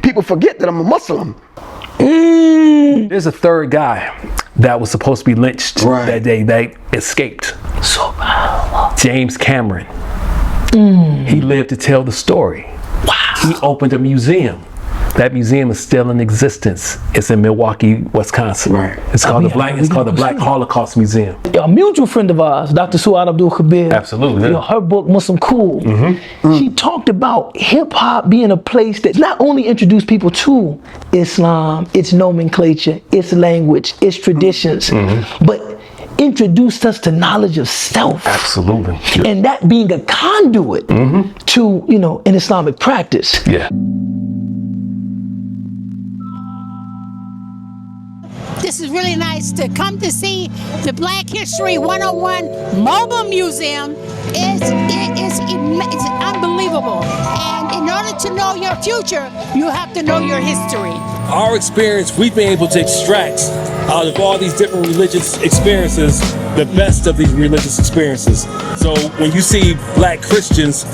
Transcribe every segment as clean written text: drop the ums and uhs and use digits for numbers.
People forget that I'm a Muslim. There's a third guy that was supposed to be lynched that day that escaped. James Cameron. He lived to tell the story. Wow. He opened a museum. That museum is still in existence. It's in Milwaukee, Wisconsin. It's called the Black Holocaust Museum. A mutual friend of ours, Dr. Suhbah Stories. Absolutely. You know, her book, Muslim Cool. She talked about hip hop being a place that not only introduced people to Islam, its nomenclature, its language, its traditions, but introduced us to knowledge of self. Absolutely. And that being a conduit to, you know, an Islamic practice. Yeah. This is really nice to come to see the Black History 101 Mobile Museum. It's unbelievable. And in order to know your future, you have to know your history. Our experience, we've been able to extract out of all these different religious experiences, the best of these religious experiences. So when you see Black Christians,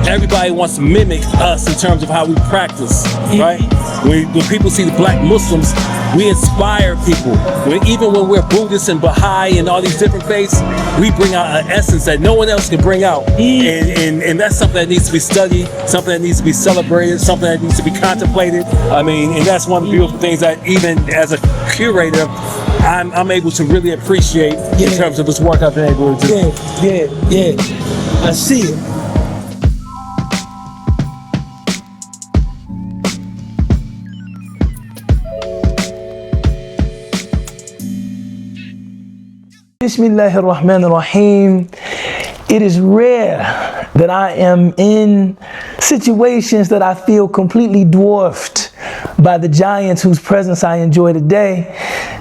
everybody wants to mimic us in terms of how we practice, right? When people see the Black Muslims, we inspire people. Even when we're Buddhists and Baha'i and all these different faiths, we bring out an essence that no one else can bring out. And that's something that needs to be studied, something that needs to be celebrated, something that needs to be contemplated. I mean, and that's one of the beautiful things that even as a curator, I'm able to really appreciate in terms of this work I've been able to do. Yeah. I see it. Bismillahir Rahmanir Rahim. It is rare that I am in situations that I feel completely dwarfed by the giants whose presence I enjoy today.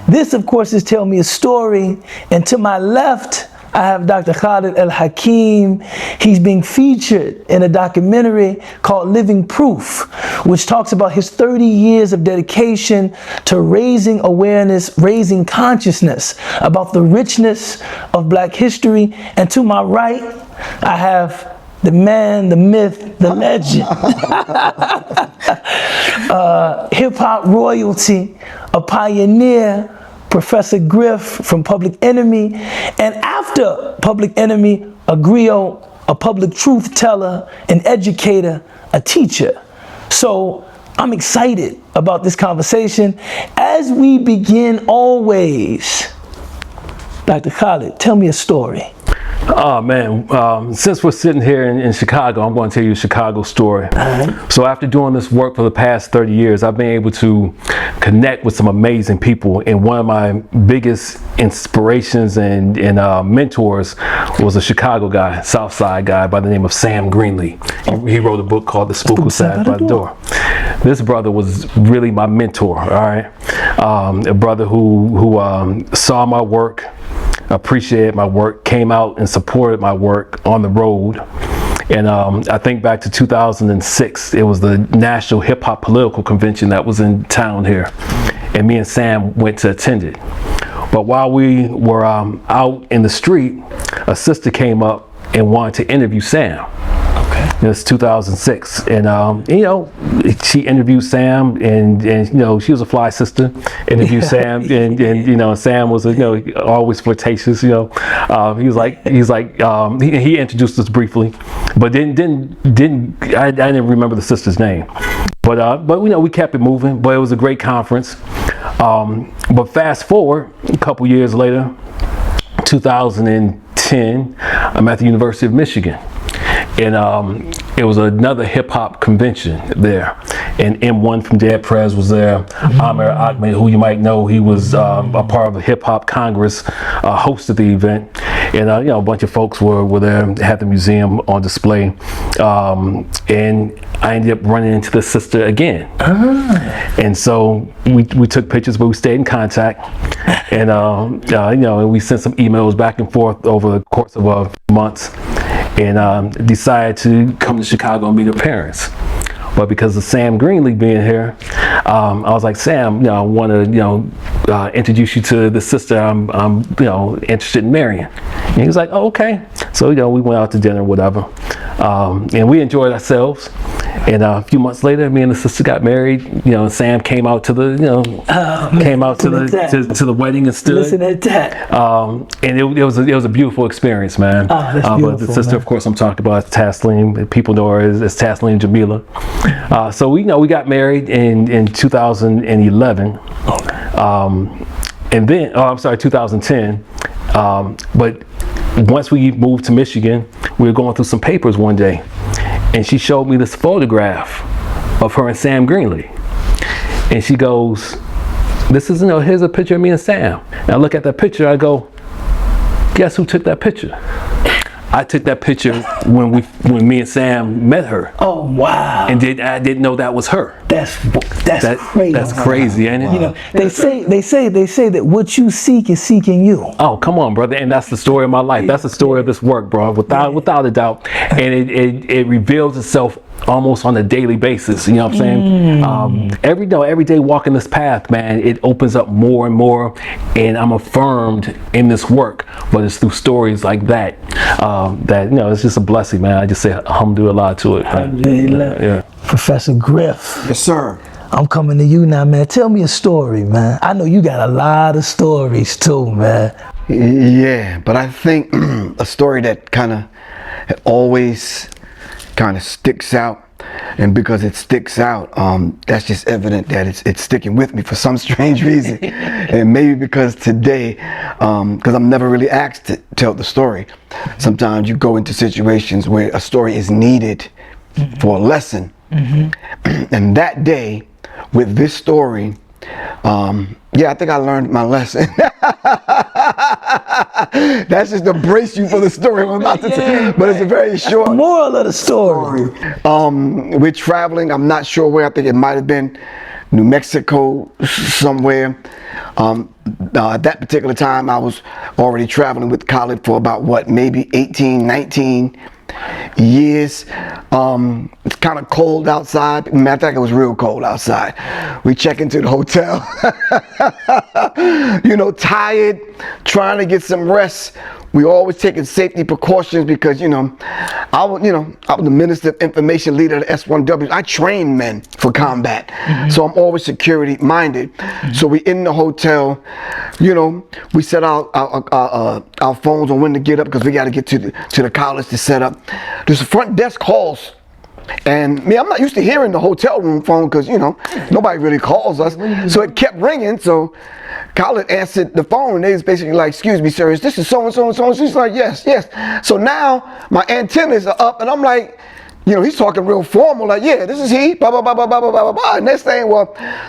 This, of course, is Tell Me a Story. And to my left, I have Dr. Khalid El-Hakim. He's being featured in a documentary called Living Proof, which talks about his 30 years of dedication to raising awareness, raising consciousness about the richness of Black history. And to my right, I have the man, the myth, the legend, hip-hop royalty, a pioneer, Professor Griff from Public Enemy, and after Public Enemy, a griot, a public truth teller, an educator, a teacher. So I'm excited about this conversation. As we begin always, Dr. Khalid, tell me a story. Oh man, since we're sitting here in Chicago, I'm going to tell you a Chicago story. So after doing this work for the past 30 years, I've been able to connect with some amazing people. And one of my biggest inspirations and mentors was a Chicago guy, South Side guy by the name of Sam Greenlee. He wrote a book called The Spook Who Sat by the Door. This brother was really my mentor, all right? A brother who saw my work, appreciated my work, came out and supported my work on the road. And I think back to 2006, it was the National Hip Hop Political Convention that was in town here. And me and Sam went to attend it. But while we were out in the street, a sister came up and wanted to interview Sam. It was 2006, and you know, she interviewed Sam, and you know, she was a fly sister. Interviewed Sam, and you know, Sam was always flirtatious. You know, he introduced us briefly, but I didn't remember the sister's name. But you know, we kept it moving. But it was a great conference. But fast forward a couple years later, 2010, I'm at the University of Michigan. And it was another hip hop convention there, and M1 from Dead Prez was there. Amir Ahmed, who you might know, he was a part of the Hip Hop Congress, hosted the event, and you know, a bunch of folks were there, had the museum on display, and I ended up running into the sister again. And so we took pictures, but we stayed in contact, and you know, and we sent some emails back and forth over the course of a few months. And decided to come to Chicago and meet her parents. But because of Sam Greenlee being here, I was like, Sam, you know, I want to, introduce you to the sister I'm interested in marrying. And he was like, oh, okay. So, you know, we went out to dinner, whatever. And we enjoyed ourselves. And a few months later, me and the sister got married. You know, Sam came out to the, to the wedding and stood. Listen at that. And it was a beautiful experience, man. Oh, that's beautiful, but the sister, man. of course, I'm talking about is Taslim. People know her as Taslim Jamila. So we got married in 2011. And then, 2010. But once we moved to Michigan, we were going through some papers one day, and she showed me this photograph of her and Sam Greenlee. And she goes, this is, here's a picture of me and Sam. And I look at that picture, I go, guess who took that picture? I took that picture when me and Sam met her. Oh wow! And I didn't know that was her. That's crazy. That's crazy, ain't it? You know, they say that what you seek is seeking you. Oh, come on, brother. And that's the story of my life. That's the story of this work, bro. Without a doubt. And it reveals itself almost on a daily basis. You know what I'm saying? Every day walking this path, man, it opens up more and more, and I'm affirmed in this work. But it's through stories like that that it's just a blessing, man. I just say alhamdulillah to it. Yeah. Professor Griff. Yes, sir. I'm coming to you now, man. Tell me a story, man. I know you got a lot of stories too, man. Yeah, but I think a story that kind of always kind of sticks out, and because it sticks out, that's just evident that it's sticking with me for some strange reason. And maybe because today, because I'm never really asked to tell the story. Sometimes you go into situations where a story is needed for a lesson. And that day, with this story, I think I learned my lesson. That's just to brace you for the story I'm about to tell. But it's a very short moral of the story. We're traveling. I'm not sure where. I think it might have been New Mexico somewhere. At that particular time, I was already traveling with Khalid for about maybe 18, 19 years. It's kind of cold outside. Matter of fact, it was real cold outside. We check into the hotel, tired, trying to get some rest. We always taking safety precautions because I was the Minister of Information Leader of the S1W. I train men for combat, so I'm always security minded. So we in the hotel, we set our phones on when to get up because we got to get to the college to set up. There's a front desk calls. And I'm not used to hearing the hotel room phone because, nobody really calls us. So it kept ringing. So Khalid answered the phone. And they was basically like, excuse me, sir, is this so-and-so and so? She's like, yes. So now my antennas are up and I'm like, he's talking real formal, like, yeah, this is he, blah, blah, blah, blah, blah, blah, blah, blah. And next thing,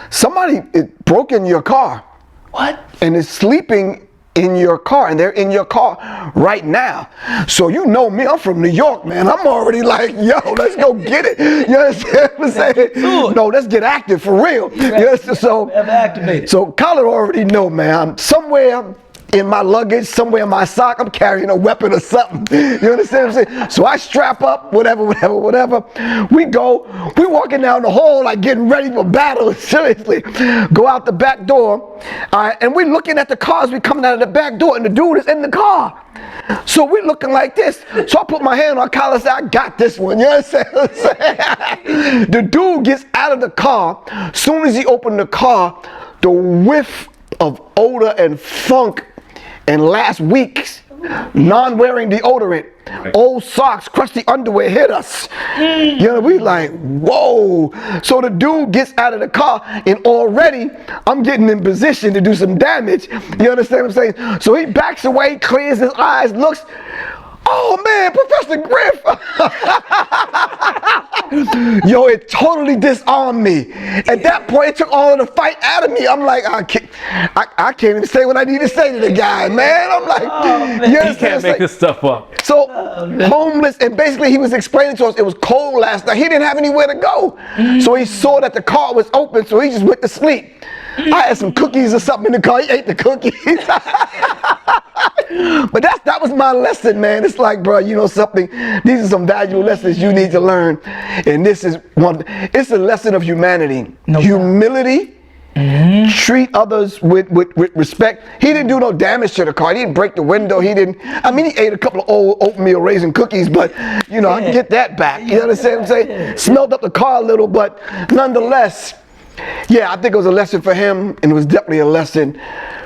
somebody broke in your car. What? And is sleeping in your car, and they're in your car right now. So me, I'm from New York, man. I'm already like, yo, let's go get it. You understand what I'm saying? No, let's get active for real. So Khalid already know, man. I'm somewhere in my luggage, somewhere in my sock, I'm carrying a weapon or something. You understand what I'm saying? So I strap up, whatever. We walking down the hall like getting ready for battle, seriously. Go out the back door, and we're looking at the cars, we coming out of the back door, and the dude is in the car. So we're looking like this. So I put my hand on Khalid and said, I got this one. You understand what I'm saying? The dude gets out of the car. As soon as he opened the car, the whiff of odor and funk and last week's non-wearing deodorant, old socks, crusty underwear hit us. We like, whoa. So the dude gets out of the car and already I'm getting in position to do some damage. You understand what I'm saying? So he backs away, clears his eyes, looks, oh man, Professor Griff. Yo, it totally disarmed me. At that point, it took all of the fight out of me. I'm like, I can't even say what I need to say to the guy, man. I'm like, he can't make this stuff up. So homeless, and basically he was explaining to us it was cold last night. He didn't have anywhere to go. So he saw that the car was open, so he just went to sleep. I had some cookies or something in the car. He ate the cookies. But that was my lesson, man. It's like, bro, something. These are some valuable lessons you need to learn. And this is one. It's a lesson of humanity, humility, treat others with respect. He didn't do no damage to the car. He didn't break the window. He didn't, I mean, he ate a couple of old oatmeal raisin cookies, but you know, I can get that back. You understand what I'm saying? Smelled up the car a little, but nonetheless, yeah, I think it was a lesson for him, and it was definitely a lesson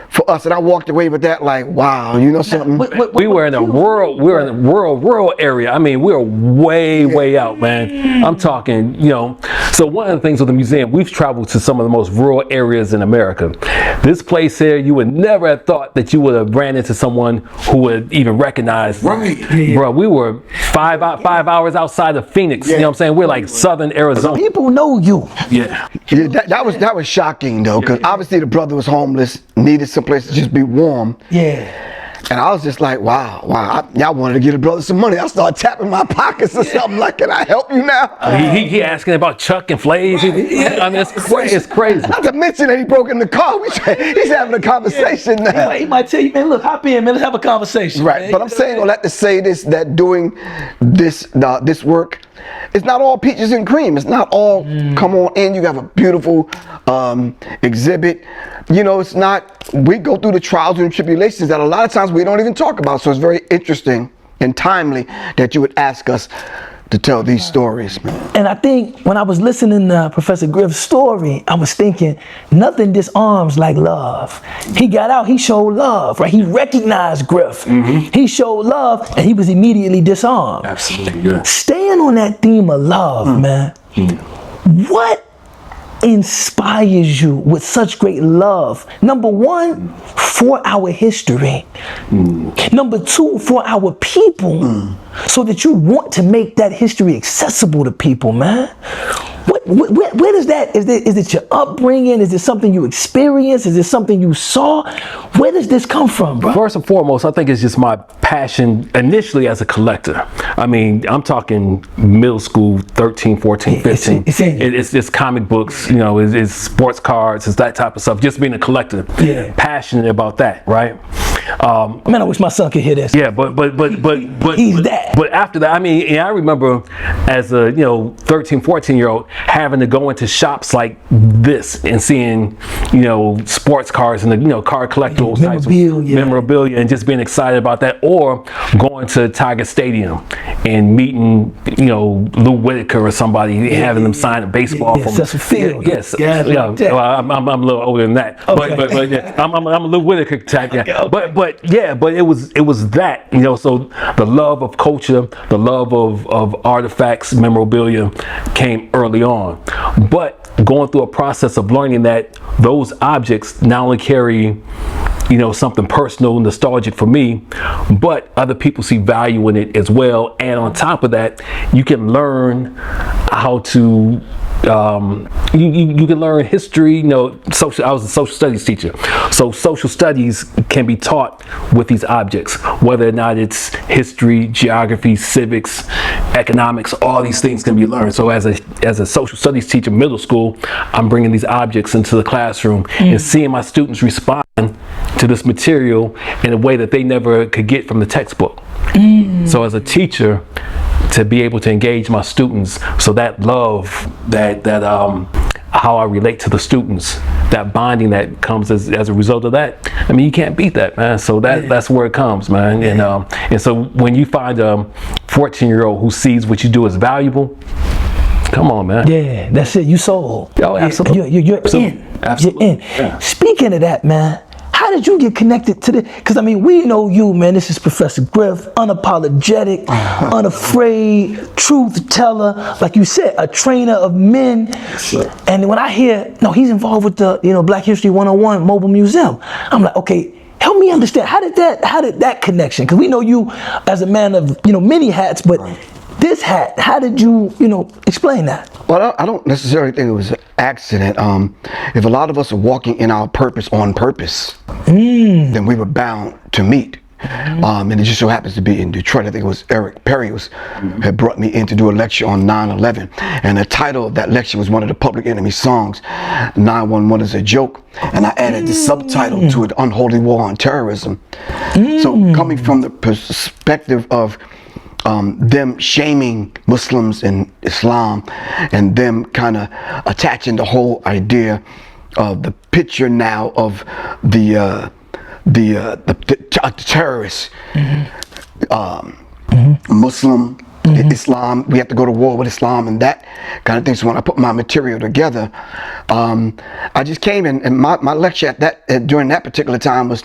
for us. And I walked away with that like, wow, you know something? We were in a rural area. I mean, we were way out, man. I'm talking, you know. So one of the things with the museum, we've traveled to some of the most rural areas in America. This place here, you would never have thought that you would have ran into someone who would even recognize. Right. Bro, we were 5 hours outside of Phoenix. You know what I'm saying? We're like southern Arizona. People know you. Yeah. That was shocking though, because obviously the brother was homeless, needed some place to just be warm. Yeah. And I was just like, wow, y'all wanted to give the brother some money. I started tapping my pockets or something like, can I help you now? He asking about Chuck and Flays. I mean, it's crazy. Not to mention that he broke in the car. He's having a conversation now. He might tell you, man, look, hop in, man, let's have a conversation. Right, man. but I'm saying all that to say this, that doing this work, it's not all peaches and cream. It's not all, come on in, you have a beautiful exhibit. You know, it's not, we go through the trials and tribulations that a lot of times we don't even talk about. So it's very interesting and timely that you would ask us to tell these stories, man. And I think when I was listening to Professor Griff's story, I was thinking, nothing disarms like love. He got out, he showed love, right? He recognized Griff. He showed love, and he was immediately disarmed. Absolutely, yeah. Staying on that theme of love, man, what inspires you with such great love? Number one, for our history. Number two, for our people, so that you want to make that history accessible to people, man. Where does that, is it your upbringing? Is it something you experienced? Is it something you saw? Where does this come from, bro? First and foremost, I think it's just my passion initially as a collector. I mean, I'm talking middle school, 13, 14, 15. It's comic books, you know, it's sports cards, it's that type of stuff. Just being a collector, passionate about that, right? Man, I wish my son could hear this. Yeah, but he's that. But after that, I mean, I remember as a 13, 14-year-old having to go into shops like this and seeing sports cars and the card collectibles, types of memorabilia, and just being excited about that, or going to Tiger Stadium and meeting Lou Whitaker or somebody, having them sign a baseball from Cecil Field. Yes, well, I'm a little older than that, but yeah, I'm a Lou Whitaker type. Yeah. But it was that, so the love of culture, the love of artifacts, memorabilia came early on. But going through a process of learning that those objects not only carry something personal, nostalgic for me, but other people see value in it as well. And on top of that, you can learn how to you can learn history. I was a social studies teacher, so social studies can be taught with these objects, whether or not it's history, geography, civics, economics. All these things can be learned. So as a social studies teacher, middle school, I'm bringing these objects into the classroom and seeing my students respond to this material in a way that they never could get from the textbook. So as a teacher, to be able to engage my students, so that love, that how I relate to the students, that bonding that comes as a result of that, I mean, you can't beat that, man. So that's where it comes, man. And so when you find a 14-year-old who sees what you do as valuable, come on, man. Yeah, that's it. You sold. Oh, absolutely. You're absolutely. in. Absolutely. You're in. Yeah. Speaking of that, man, how did you get connected to this? Because, I mean, we know you, man. This is Professor Griff, unapologetic, unafraid, truth teller. Like you said, a trainer of men. Sure. And when I hear, no, he's involved with the, Black History 101 Mobile Museum, I'm like, okay, help me understand. How did that connection? Because we know you as a man of, many hats, but this hat, how did you, explain that? Well, I don't necessarily think it was an accident. If a lot of us are walking in our purpose on purpose, then we were bound to meet. And it just so happens to be in Detroit. I think it was Eric Perry had brought me in to do a lecture on 9/11. And the title of that lecture was one of the Public Enemy songs, 911 is a Joke. And I added the subtitle to it, Unholy War on Terrorism. So coming from the perspective of them shaming Muslims and Islam, and them kind of attaching the whole idea the picture now of the terrorists, Muslim, Islam. We have to go to war with Islam and that kind of thing. So when I put my material together, I just came in, and my lecture at that during that particular time was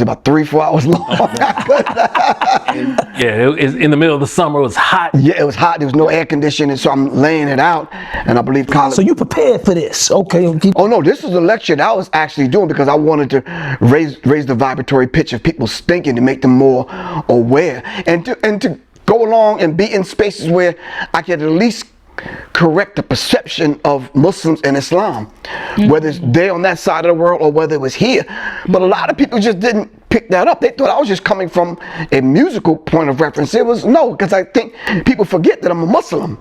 about 3-4 hours long. Yeah, it was in the middle of the summer. It was hot. Yeah, it was hot. There was no air conditioning, so I'm laying it out, and I believe Khalid. So you prepared for this, okay? Oh no, this was a lecture that I was actually doing because I wanted to raise the vibratory pitch of people's thinking to make them more aware, and to go along and be in spaces where I could at least correct the perception of Muslims and Islam, whether it's there on that side of the world or whether it was here. But a lot of people just didn't pick that up. They thought I was just coming from a musical point of reference. It was no, because I think people forget that I'm a Muslim.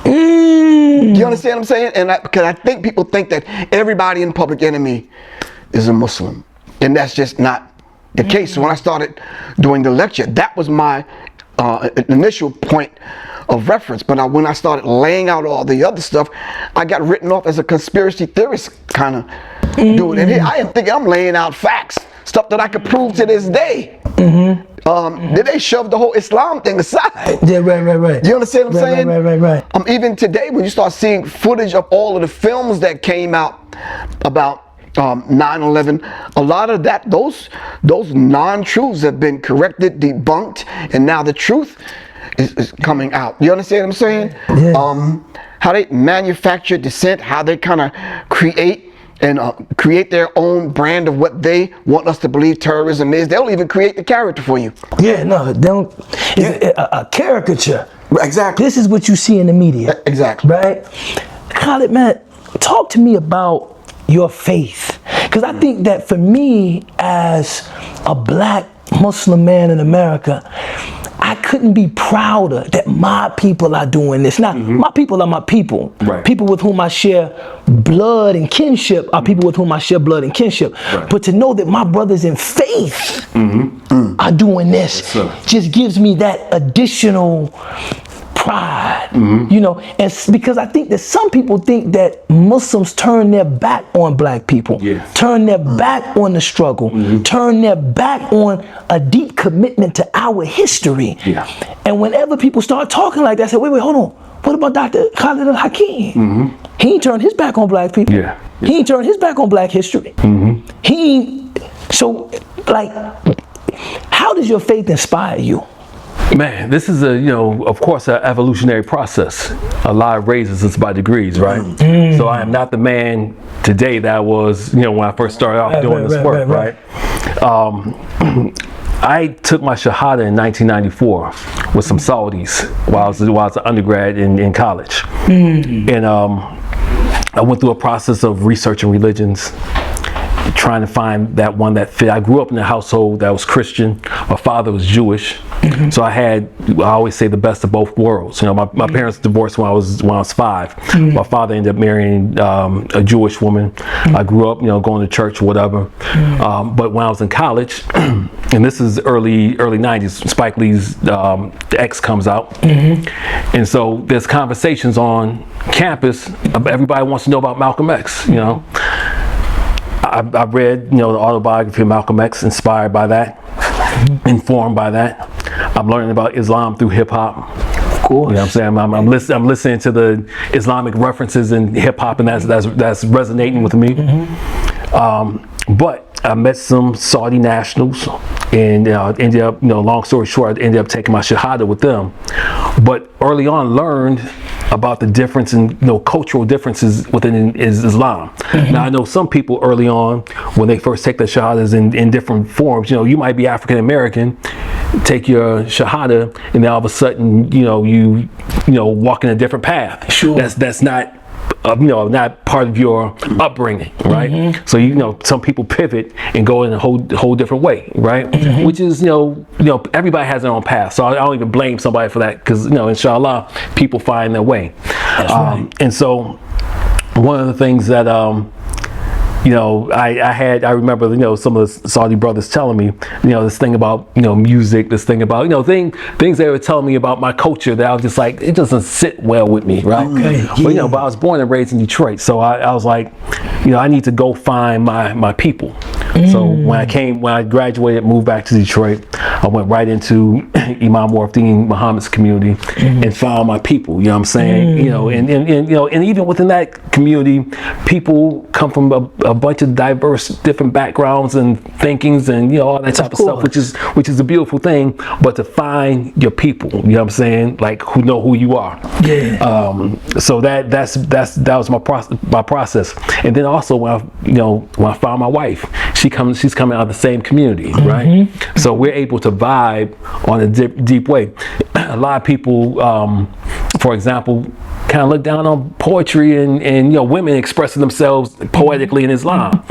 You understand what I'm saying? And because I think people think that everybody in Public Enemy is a Muslim, and that's just not the case. So when I started doing the lecture, that was my initial point of reference. But when I started laying out all the other stuff, I got written off as a conspiracy theorist kind of dude. And here I am thinking I'm laying out facts, stuff that I could prove to this day. Then they shoved the whole Islam thing aside. Yeah, right. You understand what I'm saying? Right. Even today, when you start seeing footage of all of the films that came out about 9/11, a lot of that, those non-truths have been corrected, debunked, and now the truth is coming out. You understand what I'm saying? Yeah. How they manufacture dissent, how they kind of create their own brand of what they want us to believe terrorism is. They'll even create the character for you. Yeah, no, they don't. It's a caricature. Exactly. This is what you see in the media. Exactly. Right? Khalid, man, talk to me about your faith. Because I think that for me, as a black Muslim man in America, I couldn't be prouder that my people are doing this. Now, my people are my people. Right. People with whom I share blood and kinship are people with whom I share blood and kinship. Right. But to know that my brothers in faith are doing this just gives me that additional pride, you know, and because I think that some people think that Muslims turn their back on black people, turn their back on the struggle, turn their back on a deep commitment to our history. And whenever people start talking like that, I say, wait, hold on. What about Dr. Khalid El-Hakim? He ain't turned his back on black people. He ain't turned his back on black history. So, like, how does your faith inspire you? Man, this is of course, an evolutionary process. Allah raises us by degrees, right? So I am not the man today that I was, when I first started off doing this work, right? I took my Shahada in 1994 with some Saudis while I was an undergrad in college. And I went through a process of researching religions, trying to find that one that fit. I grew up in a household that was Christian. My father was Jewish, so I always say the best of both worlds. My parents divorced when I was 5. My father ended up marrying a Jewish woman. I grew up, going to church or whatever. But when I was in college, and this is early 90s, Spike Lee's The X comes out, and so there's conversations on campus. Everybody wants to know about Malcolm X. I read, the autobiography of Malcolm X, inspired by that, informed by that. I'm learning about Islam through hip hop. Of course. You know what I'm saying? I'm listening to the Islamic references in hip hop, and that's resonating with me. But I met some Saudi nationals, and ended up, long story short, I ended up taking my Shahada with them. But early on, learned about the difference in cultural differences within Islam. Now I know some people early on, when they first take their shahadas in different forms, you might be African American, take your shahada, and then all of a sudden you walk in a different path. Sure. That's not not part of your upbringing, right? So some people pivot and go in a whole different way, right? Which is everybody has their own path. So I don't even blame somebody for that, because inshallah, people find their way. That's right. And so one of the things that I remember, some of the Saudi brothers telling me, this thing about, music, this thing about, things they were telling me about my culture that I was just like, it doesn't sit well with me, right? Okay, But, but I was born and raised in Detroit, so I was like, I need to go find my people. So when I graduated, moved back to Detroit, I went right into Imam Warfdeen Muhammad's community and found my people. You know what I'm saying? And even within that community, people come from a bunch of diverse, different backgrounds and thinkings, and all that type of stuff, which is a beautiful thing. But to find your people, you know what I'm saying, like who know who you are. Yeah. So that was my process. And then also when I found my wife, she's coming out of the same community, right? So we're able to vibe on a deep way. A lot of people, for example, kind of look down on poetry and women expressing themselves poetically in Islam.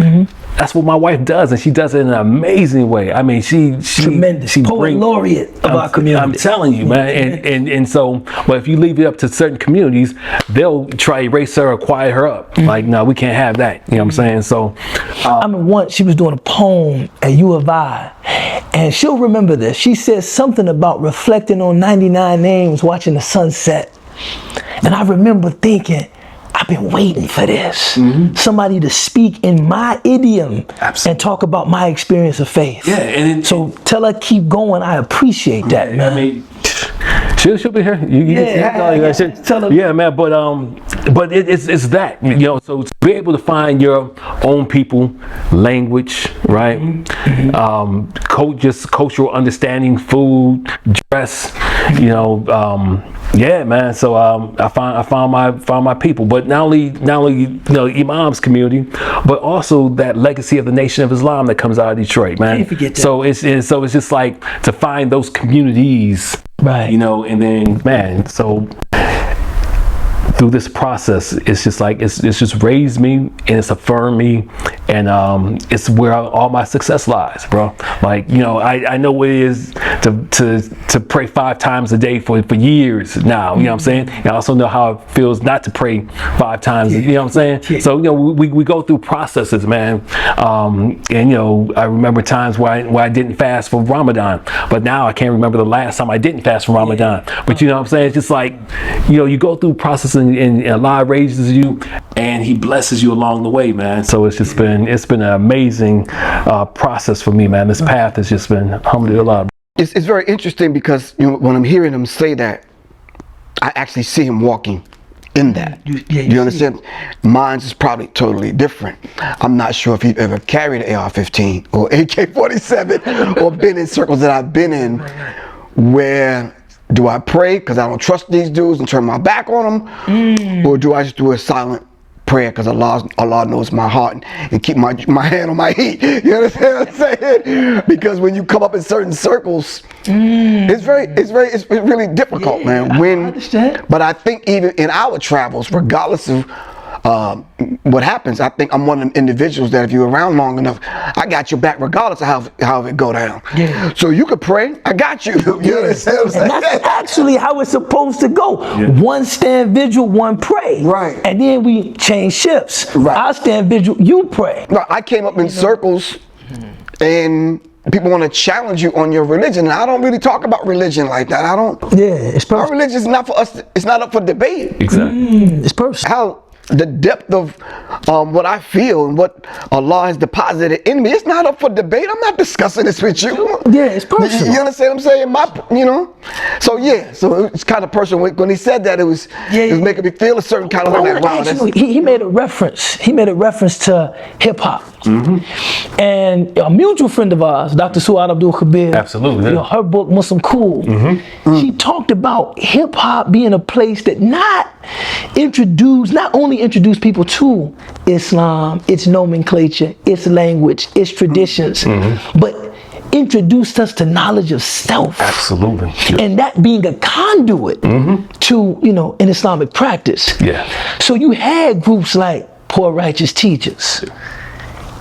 That's what my wife does, and she does it in an amazing way. I mean, she tremendous. She poet laureate of our community. I'm telling you, man. And so, but if you leave it up to certain communities, they'll try to erase her or quiet her up. Like, no, we can't have that. You know what I'm saying? So, I mean, once she was doing a poem at U of I, and she'll remember this. She says something about reflecting on 99 names, watching the sunset. And I remember thinking, I've been waiting for this. Somebody to speak in my idiom and talk about my experience of faith. Yeah, and so tell her keep going. I appreciate that, man. I mean, she'll be here. Tell her. Yeah, man. But it's that, So to be able to find your own people, language, right? Just cultural understanding, food, dress, yeah, man. So I found my people, but not only Imam's community, but also that legacy of the Nation of Islam that comes out of Detroit, man. Can't forget that. So it's just like to find those communities, right? And then, man, so through this process, it's just like it's just raised me and it's affirmed me, and it's where all my success lies, bro. Like, I know what it is to pray 5 times a day for years now. You know what I'm saying? And I also know how it feels not to pray 5 times. You know what I'm saying? So we go through processes, man. And I remember times where I didn't fast for Ramadan, but now I can't remember the last time I didn't fast for Ramadan. But you know what I'm saying? It's just like you go through processes. And Allah raises you, and He blesses you along the way, man. So it's been an amazing process for me, man. This path has just been alhamdulillah. It's very interesting because when I'm hearing him say that, I actually see him walking in that. You understand? Mine's is probably totally different. I'm not sure if he's ever carried an AR-15 or AK-47 or been in circles that I've been in where. Do I pray because I don't trust these dudes and turn my back on them? Or do I just do a silent prayer because Allah knows my heart and keep my hand on my heat? You understand what I'm saying? Because when you come up in certain circles, it's really difficult, man. I understand. But I think even in our travels, regardless of what happens, I think I'm one of them individuals that if you're around long enough, I got your back regardless of how it go down. Yeah. So you could pray, I got you. You understand what I'm saying? And that's actually how it's supposed to go. Yeah. One stand vigil, one pray. Right. And then we change shifts. Right. I stand vigil, you pray. Right. I came up in circles and people want to challenge you on your religion. And I don't really talk about religion like that. I don't. Yeah, it's personal. Our religion is not for us. It's not up for debate. Exactly. It's personal. How the depth of what I feel and what Allah has deposited in me, it's not up for debate. I'm not discussing this with you. Yeah, it's personal. You understand what I'm saying? So yeah, so it's kind of personal. When he said that, it was making me feel a certain kind of way. Like, wow, he made a reference. He made a reference to hip hop. And a mutual friend of ours, Dr. Suhbah Stories, absolutely, her book Muslim Cool, she talked about hip hop being a place that not only introduced people to Islam, its nomenclature, its language, its traditions, but introduced us to knowledge of self. Absolutely. And that being a conduit to, an Islamic practice. Yeah. So you had groups like Poor Righteous Teachers.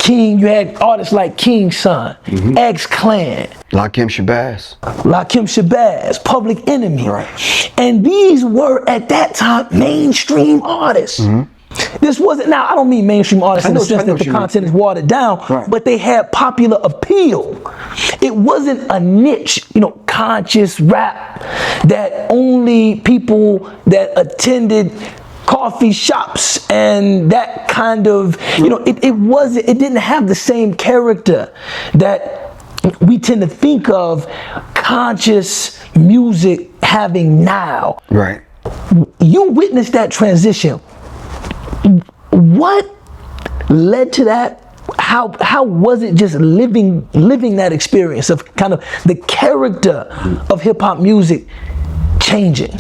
You had artists like King's Son, X-Clan, Lakim Shabazz, Public Enemy. Right. And these were, at that time, mainstream artists. This wasn't, now I don't mean mainstream artists in the sense that the content is watered down, but they had popular appeal. It wasn't a niche, you know, conscious rap that only people that attended coffee shops and that kind of, you know, it didn't have the same character that we tend to think of conscious music having now. Right. You witnessed that transition. What led to that? How was it just living that experience of kind of the character of hip hop music changing?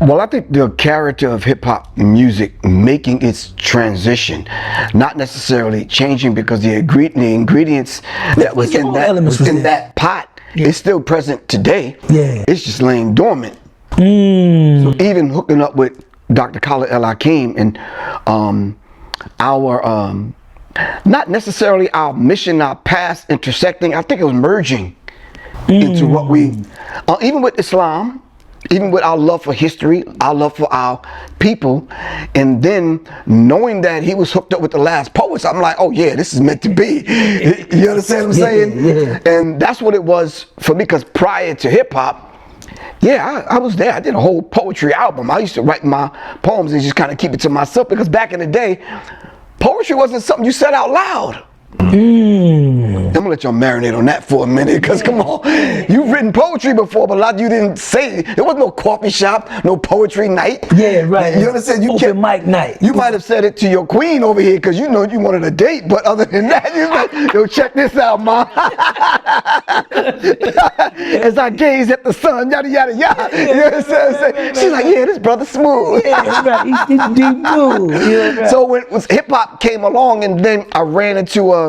Well, I think the character of hip hop music making its transition, not necessarily changing, because the ingredients that was in that pot is still present today. Yeah. It's just laying dormant. So even hooking up with Dr. Khalid El-Hakim and our not necessarily our mission, our past intersecting, I think it was merging into what we, even with Islam, even with our love for history, our love for our people, and then knowing that he was hooked up with the last poets, I'm like, oh yeah, this is meant to be. You understand what I'm saying? Yeah. And that's what it was for me, because prior to hip hop, yeah, I was there. I did a whole poetry album. I used to write my poems and just kind of keep it to myself, because back in the day, poetry wasn't something you said out loud. I'm gonna let y'all marinate on that for a minute, because come on, you've written poetry before, but a lot of you didn't say it. There was no coffee shop, no poetry night. Yeah, right. You understand? You open mic night. You might have said it to your queen over here, because you know you wanted a date, but other than that, you're like, yo, check this out, ma. As I gaze at the sun, yada yada yada. You understand what I'm saying? She's like, yeah, this brother's smooth. Yeah, right. He's deep blue. Yeah, right. So when hip hop came along, and then I ran into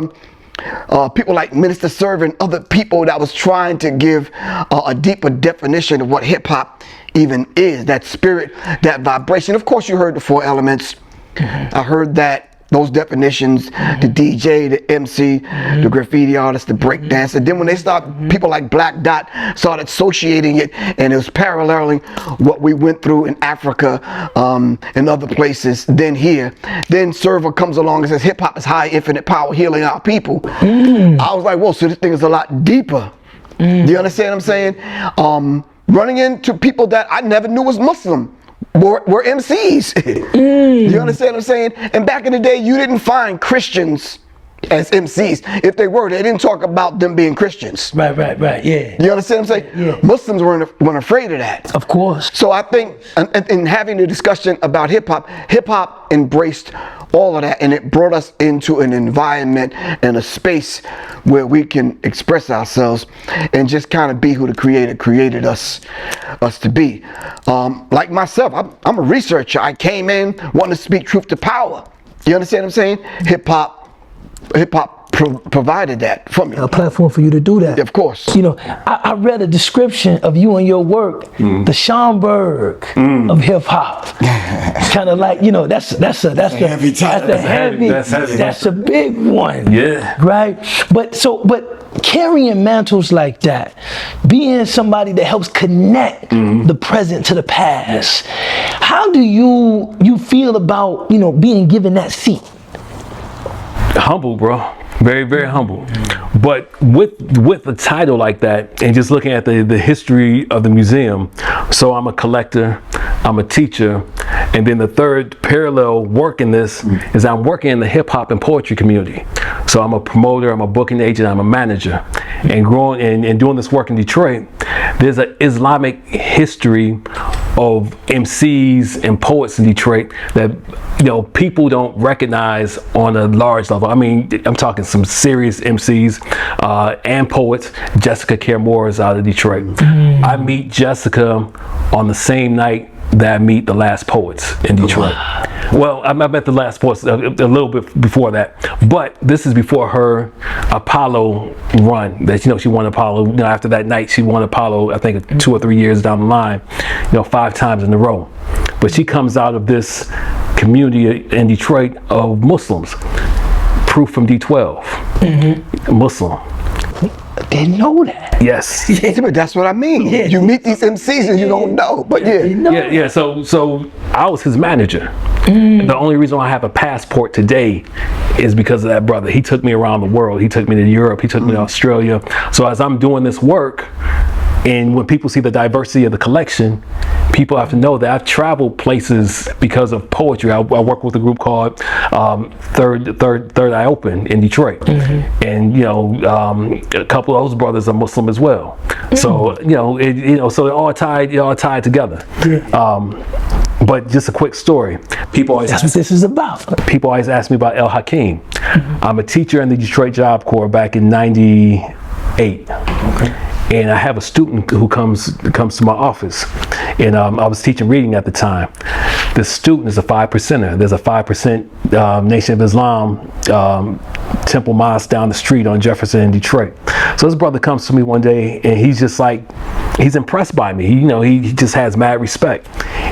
people like Minister Serve and other people that was trying to give a deeper definition of what hip hop even is, that spirit, that vibration. Of course, you heard the 4 elements. I heard that, those definitions, the DJ, the MC, the graffiti artist, the break dancer. Then when they start, people like Black Dot started associating it, and it was paralleling what we went through in Africa and other places. Then here, then Server comes along and says hip hop is high infinite power healing our people. I was like, whoa, so this thing is a lot deeper. Do you understand what I'm saying? Running into people that I never knew was Muslim were MCs. You understand what I'm saying? And back in the day, you didn't find Christians as MCs. If they were, they didn't talk about them being Christians. Right, yeah. You understand what I'm saying? Yeah. Muslims weren't afraid of that. Of course. So I think in having the discussion about hip hop embraced all of that, and it brought us into an environment and a space where we can express ourselves and just kind of be who the Creator created us to be. Like myself, I'm a researcher. I came in wanting to speak truth to power. You understand what I'm saying? Hip hop provided that for me. A platform for you to do that. Of course. You know, I read a description of you and your work, the Schomburg of hip hop. Kind of like, you know, that's a heavy title. That's a big one. Yeah. Right? But carrying mantles like that, being somebody that helps connect the present to the past. How do you feel about, you know, being given that seat? Humble, bro. Very, very humble. But with a title like that, and just looking at the history of the museum, so I'm a collector, I'm a teacher, and then the third parallel work in this is I'm working in the hip hop and poetry community. So I'm a promoter, I'm a booking agent, I'm a manager. And growing and doing this work in Detroit, there's an Islamic history of MCs and poets in Detroit that, you know, people don't recognize on a large level. I mean, I'm talking some serious MCs and poets. Jessica Care Moore is out of Detroit. I meet Jessica on the same night that I meet the last poets in Detroit. Well, I met the last poets a little bit before that, but this is before her Apollo run. That, you know, she won Apollo. You know, after that night, she won Apollo. I think 2 or 3 years down the line. You know, 5 times in a row. But she comes out of this community in Detroit of Muslims. Proof from D12, Muslim. didn't know that. Yes. Yeah, but that's what I mean. Yeah. You meet these MCs and you don't know. But Yeah. So I was his manager. The only reason why I have a passport today is because of that brother. He took me around the world. He took me to Europe. He took me to Australia. So as I'm doing this work, and when people see the diversity of the collection, people have to know that I've traveled places because of poetry. I work with a group called Third Eye Open in Detroit, and a couple of those brothers are Muslim as well. So so it all tied together. But just a quick story. That's what this is about. People always ask me about El-Hakim. I'm a teacher in the Detroit Job Corps back in '98. And I have a student who comes to my office, and I was teaching reading at the time. This student is a 5%er. There's a 5% Nation of Islam temple mosque down the street on Jefferson in Detroit. So this brother comes to me one day, and he's just like, he's impressed by me. He just has mad respect,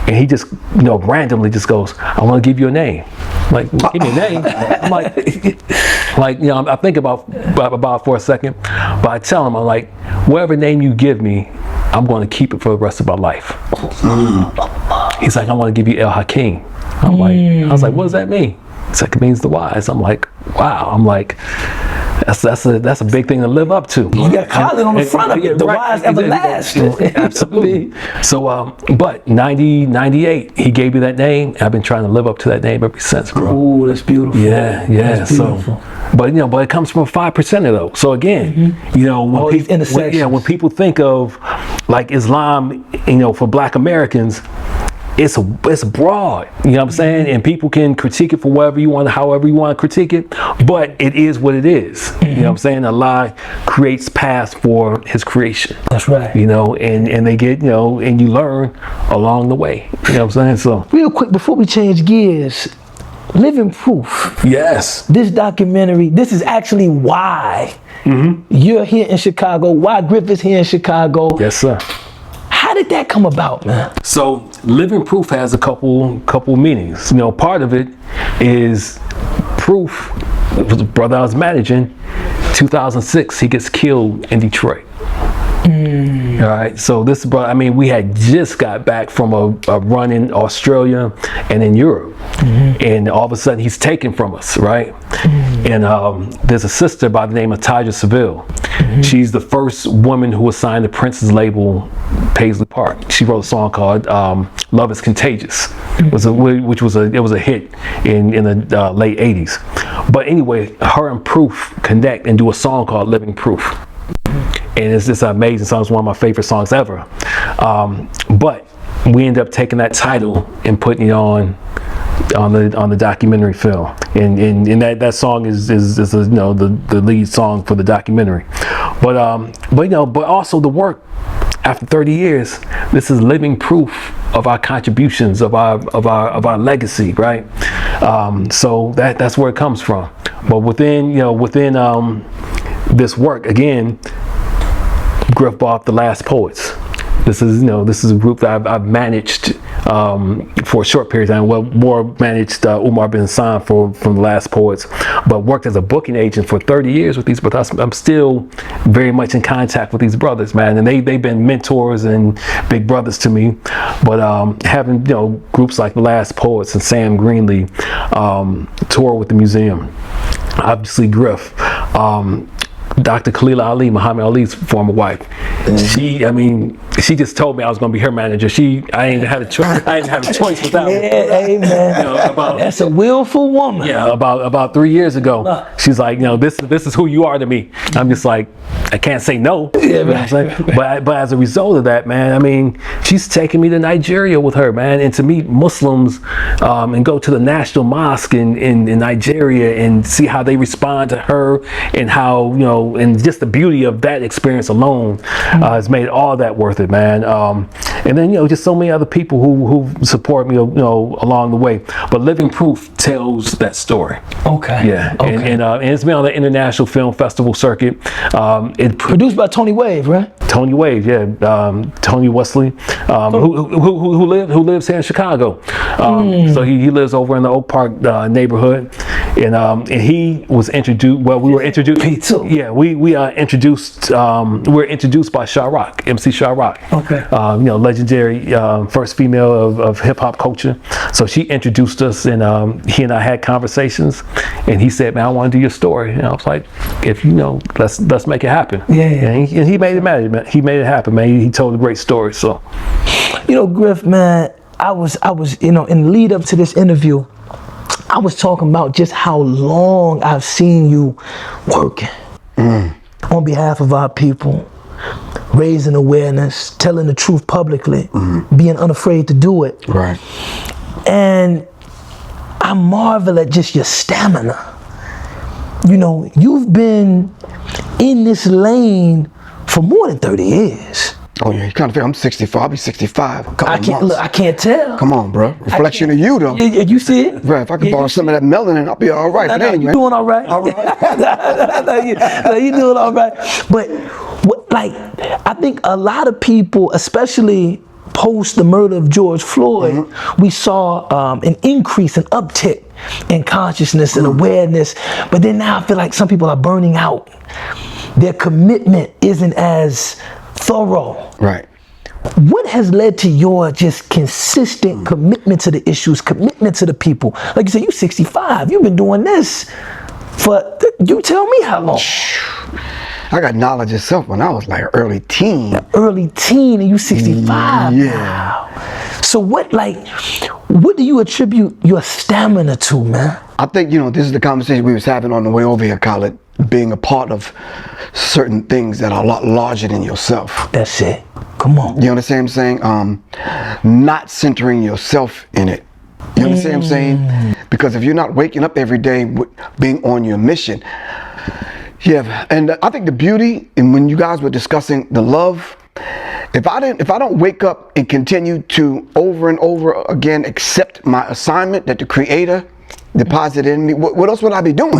and he just randomly just goes, "I want to give you a name." I'm like, give me a name. I'm like, I think about for a second, but I tell him, I'm like, whatever name you give me, I'm going to keep it for the rest of my life. He's like, I want to give you El-Hakim. I'm like, I was like, what does that mean? It's like, it means the wise. I'm like, wow. I'm like, that's a big thing to live up to. You got Khalid on the front of it, the wise everlasting. Absolutely. So, but 98, he gave me that name. I've been trying to live up to that name ever since, bro. Ooh, that's beautiful. Yeah. That's beautiful. So, but it comes from a 5%er though. So again, when people think of like Islam, for Black Americans, it's broad, you know what I'm saying? And people can critique it for however you want to critique it, but it is what it is. You know what I'm saying? Allah creates paths for his creation. That's right. And they get, and you learn along the way. You know what I'm saying? So real quick, before we change gears, Living Proof. Yes. This documentary, this is actually why you're here in Chicago, why Griff is here in Chicago. Yes, sir. How did that come about, man? So Living Proof has a couple meanings. Part of it is proof. It was the brother I was managing. 2006, he gets killed in Detroit. All right, so this brother, we had just got back from a run in Australia and in Europe, and all of a sudden he's taken from us, right? And there's a sister by the name of Taja Seville. She's the first woman who was signed to Prince's label, Paisley Park. She wrote a song called "Love Is Contagious," which was a hit in the late '80s. But anyway, her and Proof connect and do a song called "Living Proof." And it's just an amazing song. It's one of my favorite songs ever. But we end up taking that title and putting it on the documentary film. And that song is the lead song for the documentary. But also the work after 30 years, this is living proof of our contributions, of our legacy, right? So that's where it comes from. But within this work, again, Griff bought The Last Poets. This is a group that I've managed for a short period of time. Well, more managed Umar bin San from The Last Poets, but worked as a booking agent for 30 years with these brothers. I'm still very much in contact with these brothers, man, and they've been mentors and big brothers to me. But having groups like The Last Poets and Sam Greenlee tour with the museum, obviously Griff. Dr. Khalila Ali, Muhammad Ali's former wife. She just told me I was going to be her manager. I ain't had a choice. I didn't have a choice with that one. Hey, man. That's a willful woman. Yeah, about 3 years ago, she's like, this is who you are to me. I'm just like, I can't say no. Yeah, you know what I'm saying? But as a result of that, man, she's taking me to Nigeria with her, man, and to meet Muslims and go to the National Mosque in Nigeria and see how they respond to her, and how and just the beauty of that experience alone has made all that worth it, man. And then just so many other people who support me along the way. But Living Proof tells that story. Okay. Yeah. Okay. And it's been on the International Film Festival circuit. It produced by Tony Wave, right? Tony Wave, yeah. Tony Wesley, who lives here in Chicago. So he lives over in the Oak Park neighborhood. and he was introduced. Well, we were introduced. Me too. Yeah, we introduced. We were introduced by Sha Rock, MC Sha Rock. Okay. Legendary first female of hip hop culture. So she introduced us, and he and I had conversations, and he said, "Man, I want to do your story." And I was like, "If you know, let's make it happen." Yeah. And he made it happen. Man. He made it happen, man. He told a great story. So, Griff, man, I was, in the lead up to this interview, I was talking about just how long I've seen you working on behalf of our people, raising awareness, telling the truth publicly, being unafraid to do it. Right. And I marvel at just your stamina. You've been in this lane for more than 30 years. Oh yeah, you kind of feel I'm 64. I'll be 65. I can't tell. Come on, bro. Reflection of you, though. You see it? Bro, if I could borrow some of that melanin, I'll be all right. But anyway, You're doing all right. All right. You're doing all right. But I think a lot of people, especially post the murder of George Floyd, we saw an increase, an uptick in consciousness and awareness. But then now I feel like some people are burning out. Their commitment isn't as thorough. Right. What has led to your just consistent commitment to the issues, commitment to the people? Like you said, you're 65. You've been doing this for, you tell me how long. I got knowledge of self when I was like early teen. Early teen, and you 65 Yeah. now. So what do you attribute your stamina to, man? I think, this is the conversation we was having on the way over here, Khalid. Being a part of certain things that are a lot larger than yourself. That's it. Come on. You understand what I'm saying? Not centering yourself in it. You understand what I'm saying? Because if you're not waking up every day being on your mission. Yeah, and I think the beauty, and when you guys were discussing the love, if I don't wake up and continue to over and over again accept my assignment that the Creator deposited in me, what else would I be doing?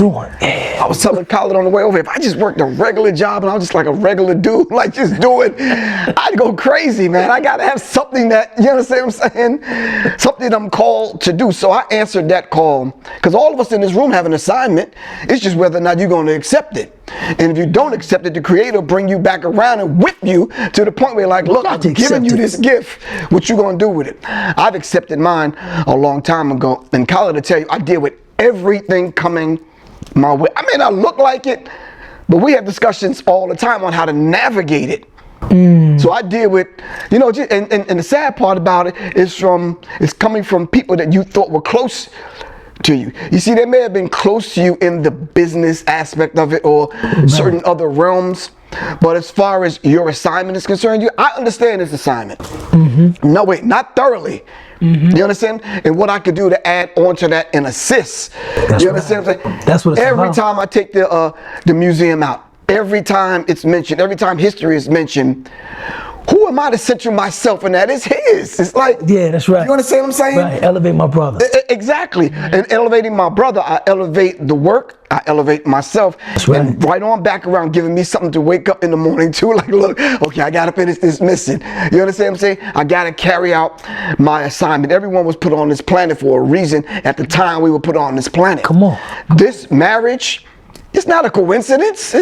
I was telling Khalid on the way over, if I just worked a regular job and I was just like a regular dude, like just doing, I'd go crazy, man. I gotta have something that, you understand what I'm saying? Something I'm called to do. So I answered that call, because all of us in this room have an assignment. It's just whether or not you're gonna accept it. And if you don't accept it, the Creator will bring you back around and whip you to the point where you're like, look, I've given you this gift. What you gonna do with it? I've accepted mine a long time ago. And Khalid will tell you, I deal with everything coming my way. I may not look like it, but we have discussions all the time on how to navigate it. So I deal with, and the sad part about it is it's coming from people that you thought were close to you. You see, they may have been close to you in the business aspect of it or certain other realms, but as far as your assignment is concerned, I understand this assignment. No, wait, not thoroughly. You understand? And what I could do to add on to that and assist. You understand what I'm saying? That's what it's every about. time I take the museum out, every time it's mentioned, every time history is mentioned, who am I to center myself in that? It's his. It's like, yeah, that's right. You understand what I'm saying? Right, elevate my brother. Exactly. And elevating my brother, I elevate the work, I elevate myself. That's right. And right on back around, giving me something to wake up in the morning to. Like, look, okay, I gotta finish this mission. You understand what I'm saying? I gotta carry out my assignment. Everyone was put on this planet for a reason at the time we were put on this planet. Come on. This marriage, it's not a coincidence.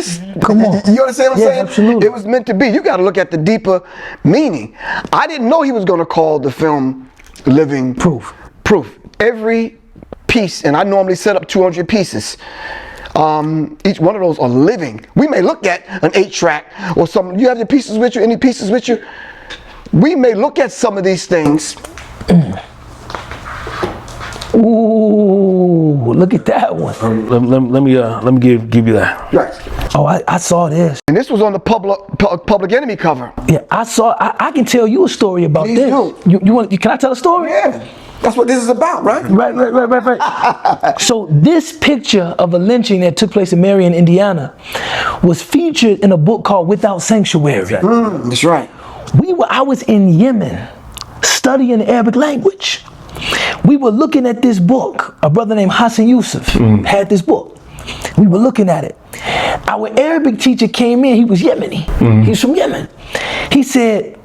Come on. You understand what I'm saying? Absolutely. It was meant to be. You got to look at the deeper meaning. I didn't know he was going to call the film Living Proof. Every piece, and I normally set up 200 pieces. Each one of those are living. We may look at an 8-track or something. You have your pieces with you? Any pieces with you? We may look at some of these things. Ooh, look at that one. let me give you that. Right. Oh, I saw this. And this was on the Public Enemy cover. Yeah, I can tell you a story about Please this. do. You want? Can I tell a story? Yeah. That's what this is about, right? Right. So this picture of a lynching that took place in Marion, Indiana, was featured in a book called Without Sanctuary. That's right. I was in Yemen studying the Arabic language. We were looking at this book. A brother named Hassan Yusuf had this book. We were looking at it. Our Arabic teacher came in. He was Yemeni. He's from Yemen. He said,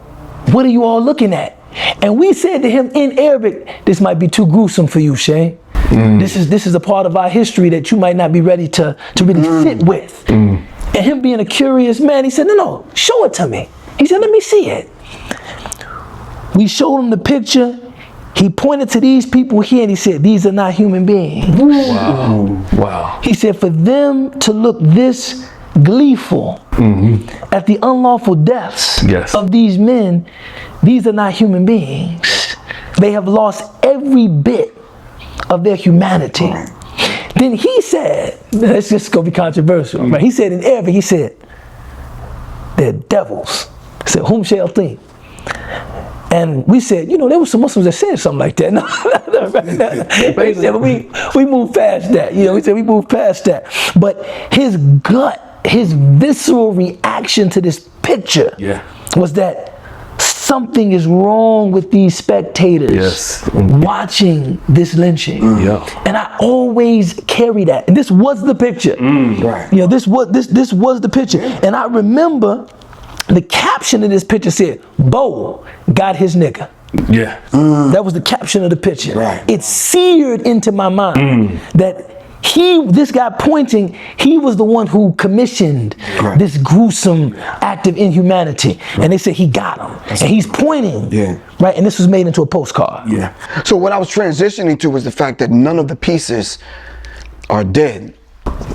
"What are you all looking at?" And we said to him in Arabic, "This might be too gruesome for you, Shay." This is a part of our history that you might not be ready to really sit with. And him being a curious man, he said, no, show it to me. He said, let me see it. We showed him the picture. He pointed to these people here and he said, these are not human beings. Wow. He said, for them to look this gleeful at the unlawful deaths of these men, these are not human beings. They have lost every bit of their humanity. Then he said, let's just go be controversial, right? He said in Arabic, he said, they're devils. He said, whom shall think? And we said, you know, there were some Muslims that said something like that. But he said, but we moved past that. You know, we said we moved past that. But his gut, his visceral reaction to this picture was that something is wrong with these spectators watching this lynching. And I always carry that. And this was the picture. You know, this was the picture. And I remember the caption of this picture said, Bo got his nigga. That was the caption of the picture. It seared into my mind that this guy pointing, he was the one who commissioned this gruesome act of inhumanity. And they said he got him. And he's pointing. Right? And this was made into a postcard. So what I was transitioning to was the fact that none of the pieces are dead.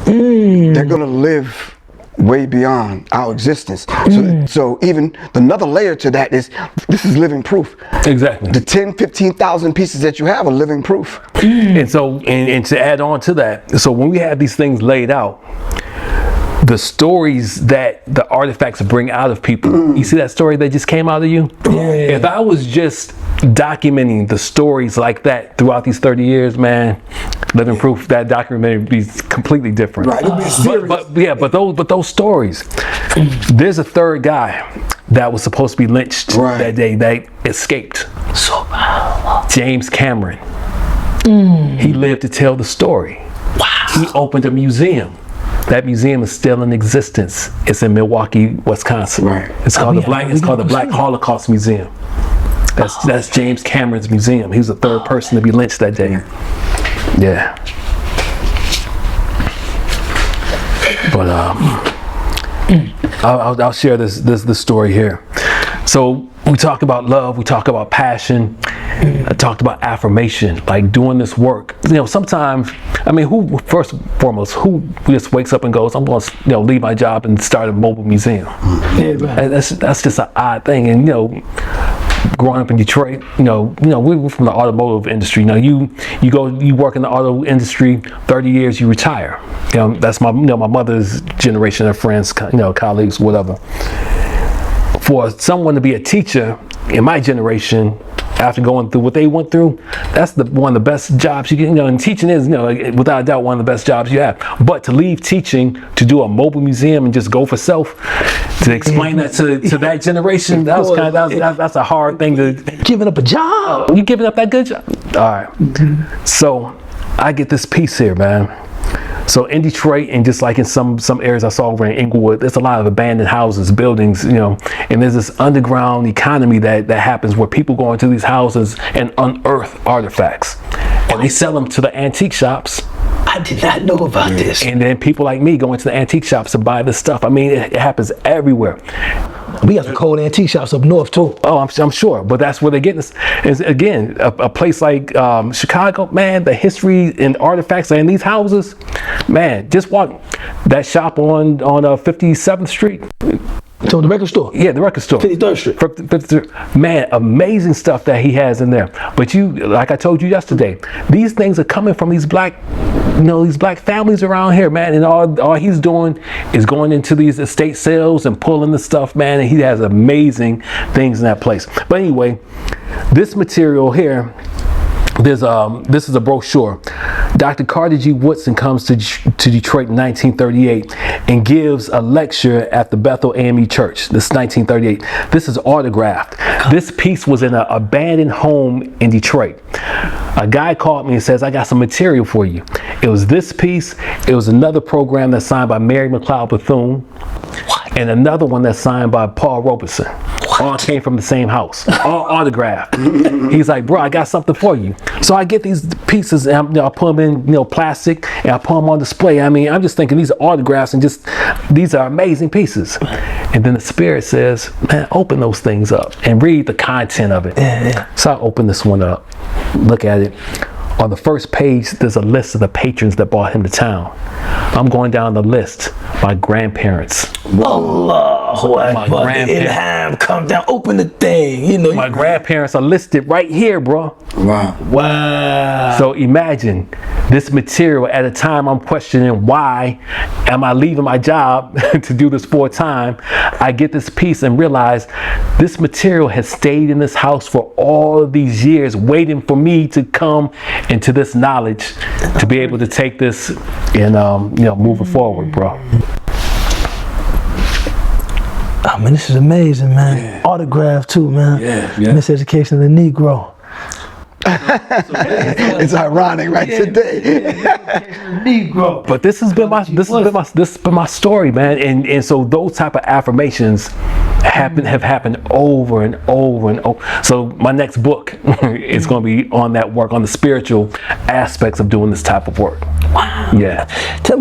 They're gonna live way beyond our existence. So even another layer to that is, this is living proof. Exactly. The 10, 15,000 pieces that you have are living proof. And so, and to add on to that, so when we have these things laid out, the stories that the artifacts bring out of people, you see that story that just came out of you? If I was just documenting the stories like that throughout these 30 years, man, living proof, that documentary would be completely different. But those stories, there's a third guy that was supposed to be lynched that day that escaped. James Cameron. He lived to tell the story. He opened a museum. That museum is still in existence. It's in Milwaukee, Wisconsin. It's called the Black Holocaust Museum. That's James Cameron's museum. He was the third person to be lynched that day. But I'll share this story here. So we talk about love, we talk about passion, I talked about affirmation, like doing this work. You know, sometimes, I mean, who first and foremost, who just wakes up and goes, I'm going to, leave my job and start a mobile museum? That's just an odd thing. And growing up in Detroit, we're from the automotive industry. You work in the auto industry, 30 years, you retire. That's my mother's generation of friends, colleagues, whatever. For someone to be a teacher in my generation, after going through what they went through, that's one of the best jobs you get. And teaching is, without a doubt, one of the best jobs you have. But to leave teaching to do a mobile museum and just go for self, to explain that to that generation, that's a hard thing to. Giving up a job. You giving up that good job? All right. So I get this piece here, man. So in Detroit, and just like in some areas I saw over in Inglewood, there's a lot of abandoned houses, buildings, and there's this underground economy that happens where people go into these houses and unearth artifacts. And they sell them to the antique shops. I did not know about this. And then people like me go into the antique shops to buy this stuff. I mean, it happens everywhere. We got some cold antique shops up north too. Oh, I'm sure, but that's where they're getting this. Is again a place like Chicago, man. The history and artifacts are in these houses, man. Just walk that shop on 57th Street. So the record store? Yeah, the record store. 53rd Street. 53rd. Man, amazing stuff that he has in there. But like I told you yesterday, these things are coming from these black families around here, man. And all he's doing is going into these estate sales and pulling the stuff, man. And he has amazing things in that place. But anyway, this material here, this is a brochure. Dr. Carter G. Woodson comes to Detroit in 1938 and gives a lecture at the Bethel AME Church. This is 1938. This is autographed. This piece was in an abandoned home in Detroit. A guy called me and says, I got some material for you. It was this piece. It was another program that's signed by Mary McLeod Bethune. And another one that's signed by Paul Robeson. all came from the same house, all autographed. He's like, bro, I got something for you. So I get these pieces and I put them in plastic and I put them on display. I mean, I'm just thinking these are autographs and just these are amazing pieces. And then the spirit says, man, open those things up and read the content of it. So I open this one up, look at it. On the first page, there's a list of the patrons that brought him to town. I'm going down the list. My grandparents. Allahu Akbar. Ilham, come down, open the thing. You know, my grandparents are listed right here, bro. Wow. So imagine this material at a time I'm questioning why am I leaving my job to do this full time. I get this piece and realize this material has stayed in this house for all of these years, waiting for me to come into this knowledge to be able to take this and move it forward, bro. Oh man, this is amazing, man. Yeah. Autograph too, man. Yeah. Miseducation of the Negro. It's ironic, right? Today. Negro. But this has been my story, man. And so those type of affirmations have happened over and over and over. So my next book is going to be on that work, on the spiritual aspects of doing this type of work. Wow. Yeah. Talk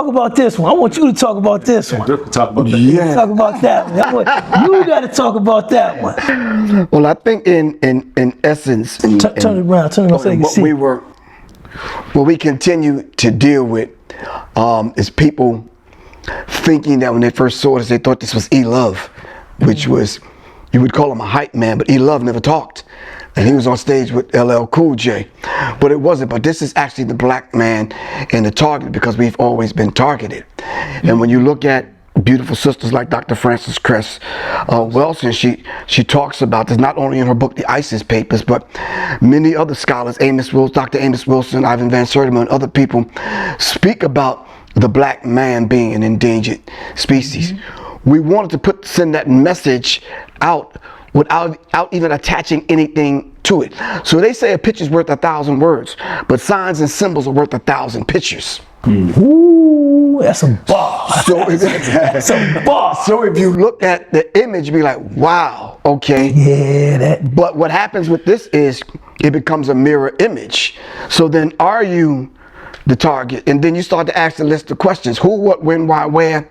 about this one. I want you to talk about this one. Talk about that. Yeah. Talk about that one. You got to talk about that one. Well, I think in essence, turn it around so you can see. What we continue to deal with is people thinking that when they first saw this, they thought this was E-Love, which was, you would call him a hype man, but E-Love never talked. And he was on stage with LL Cool J. But it wasn't. But this is actually the black man and the target, because we've always been targeted. And when you look at beautiful sisters like Dr. Frances Cress Welsing, she talks about this not only in her book, The ISIS Papers, but many other scholars, Dr. Amos Wilson, Ivan Van Sertima, and other people speak about the black man being an endangered species. We wanted to send that message out without even attaching anything to it. So they say a picture's worth 1,000 words, but signs and symbols are worth 1,000 pictures. Ooh, that's a bar. That's a bar. So if you look at the image, you be like, wow, okay. Yeah, But what happens with this is it becomes a mirror image. So then are you the target? And then you start to ask the list of questions: who, what, when, why, where,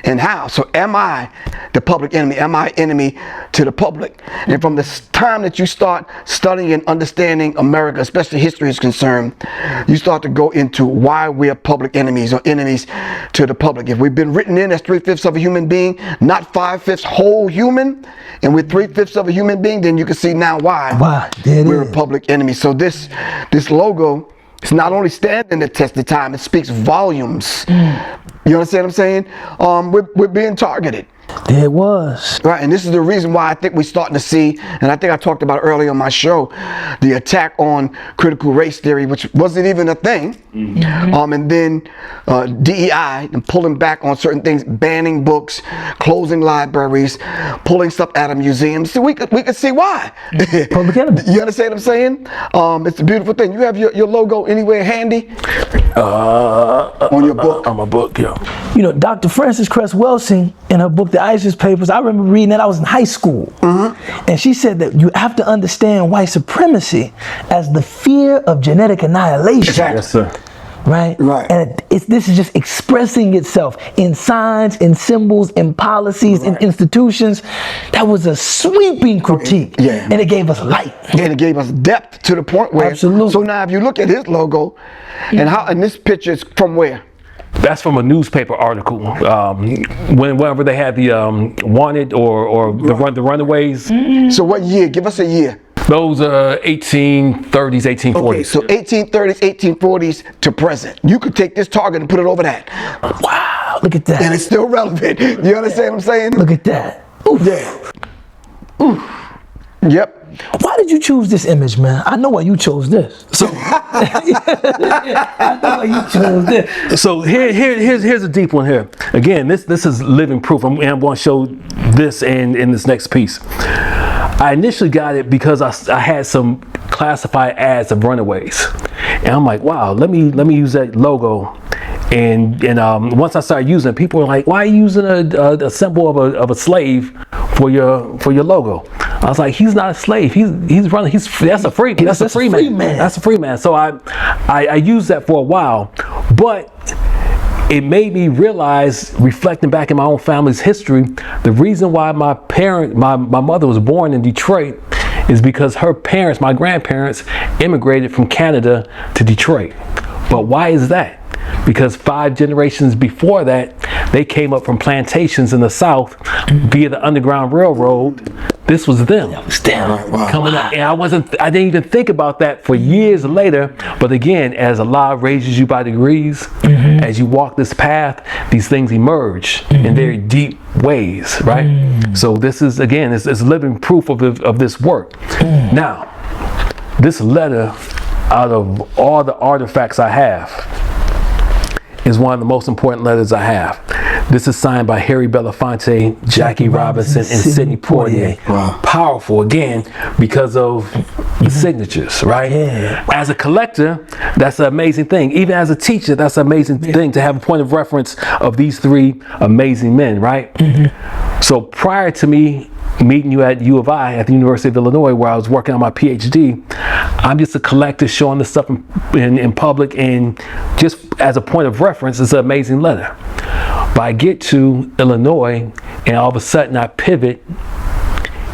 and how. So am I the public enemy? Am I enemy to the public? And from the time that you start studying and understanding America, especially history is concerned, you start to go into why we're public enemies or enemies to the public. If we've been written in as 3/5 of a human being, not 5/5 whole human, and we're 3/5 of a human being, then you can see now why we're a public enemy. So this logo, it's not only standing the test of time, it speaks volumes. You understand what I'm saying? We're being targeted. There it was. Right, and this is the reason why I think we're starting to see, and I think I talked about earlier on my show, the attack on critical race theory, which wasn't even a thing. And then DEI and pulling back on certain things, banning books, closing libraries, pulling stuff out of museums. So we could see why. Public enemy. You understand what I'm saying? It's a beautiful thing. You have your logo anywhere handy? On your book? On my book, yeah. You know, Dr. Frances Cress Welsing, in her book, The ISIS Papers, I remember reading that. I was in high school. And she said that you have to understand white supremacy as the fear of genetic annihilation. Exactly. Yes, sir. Right? And this is just expressing itself in signs, in symbols, in policies, in institutions. That was a sweeping critique. And it gave us light. And it gave us depth to the point where. Absolutely. So now if you look at his logo, and this picture is from where? That's from a newspaper article. Whenever they had the wanted or the runaways. So what year? Give us a year. Those 1830s, 1840s. Okay, so 1830s, 1840s to present. You could take this target and put it over that. Wow, look at that. And it's still relevant. You understand what I'm saying? Look at that. Oof. Yeah. Oof. Yep. Why did you choose this image, man? I know why you chose this. So I know why you chose this. So here's a deep one here. Again, this is living proof. I'm going to show this in this next piece. I initially got it because I had some classified ads of runaways, and I'm like, wow, let me use that logo And once I started using it, people were like, "Why are you using a symbol of a slave for your logo?" I was like, "He's not a slave. He's running. That's a free man. That's a free man. That's a free man." So I used that for a while, but it made me realize, reflecting back in my own family's history, the reason why my mother was born in Detroit is because her parents, my grandparents, immigrated from Canada to Detroit. But why is that? Because 5 generations before that, they came up from plantations in the South via the Underground Railroad. This was them. That was them. Coming up. And I didn't even think about that for years later. But again, as Allah raises you by degrees, as you walk this path, these things emerge in very deep ways, right? So this is, again, it's living proof of this work. Now, this letter, out of all the artifacts I have, is one of the most important letters I have. This is signed by Harry Belafonte, Jackie Robinson, and Sidney Poitier. Wow. Powerful, again, because of the signatures, right? Yeah. As a collector, that's an amazing thing. Even as a teacher, that's an amazing thing to have a point of reference of these 3 amazing men, right? So prior to me meeting you at U of I, at the University of Illinois, where I was working on my PhD, I'm just a collector showing this stuff in public, and just as a point of reference, it's an amazing letter. But I get to Illinois, and all of a sudden I pivot,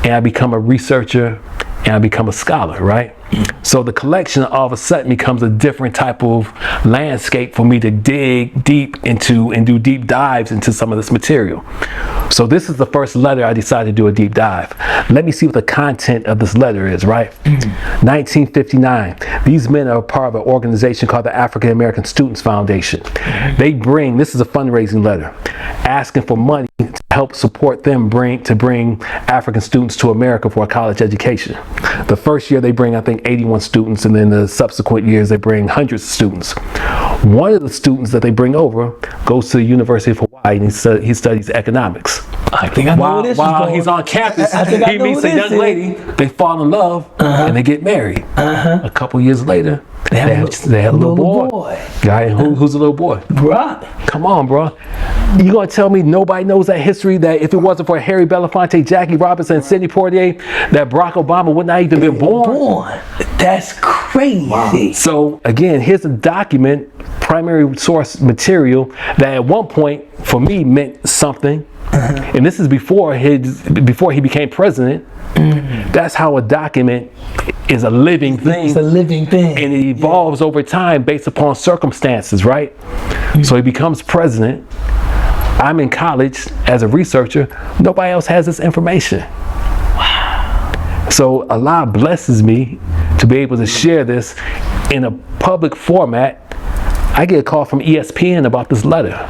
and I become a researcher, and I become a scholar, right? So the collection all of a sudden becomes a different type of landscape for me to dig deep into and do deep dives into some of this material. So this is the first letter I decided to do a deep dive. Let me see what the content of this letter is, right? 1959. These men are a part of an organization called the African American Students Foundation. They bring, this is a fundraising letter, asking for money to help support them to bring African students to America for a college education. The first year they bring, I think, 81 students, and then the subsequent years they bring hundreds of students. One of the students that they bring over goes to the University of Hawaii, and he studies economics. I think I know where this is While going. he's on campus, I think I he know meets where a this young is. lady, they fall in love, and they get married. A couple years later, they have a little boy. Right? Who's a little boy? Bruh. Come on, bro. You gonna tell me nobody knows that history, that if it wasn't for Harry Belafonte, Jackie Robinson, and Sidney Poitier, that Barack Obama would not even been born? That's crazy. So again, here's a document, primary source material, that at one point for me meant something. And this is before he became president. That's how a document is a living thing. It's a living thing. And it evolves over time based upon circumstances, right? So he becomes president. I'm in college as a researcher. Nobody else has this information. Wow. So Allah blesses me to be able to share this in a public format. I get a call from ESPN about this letter.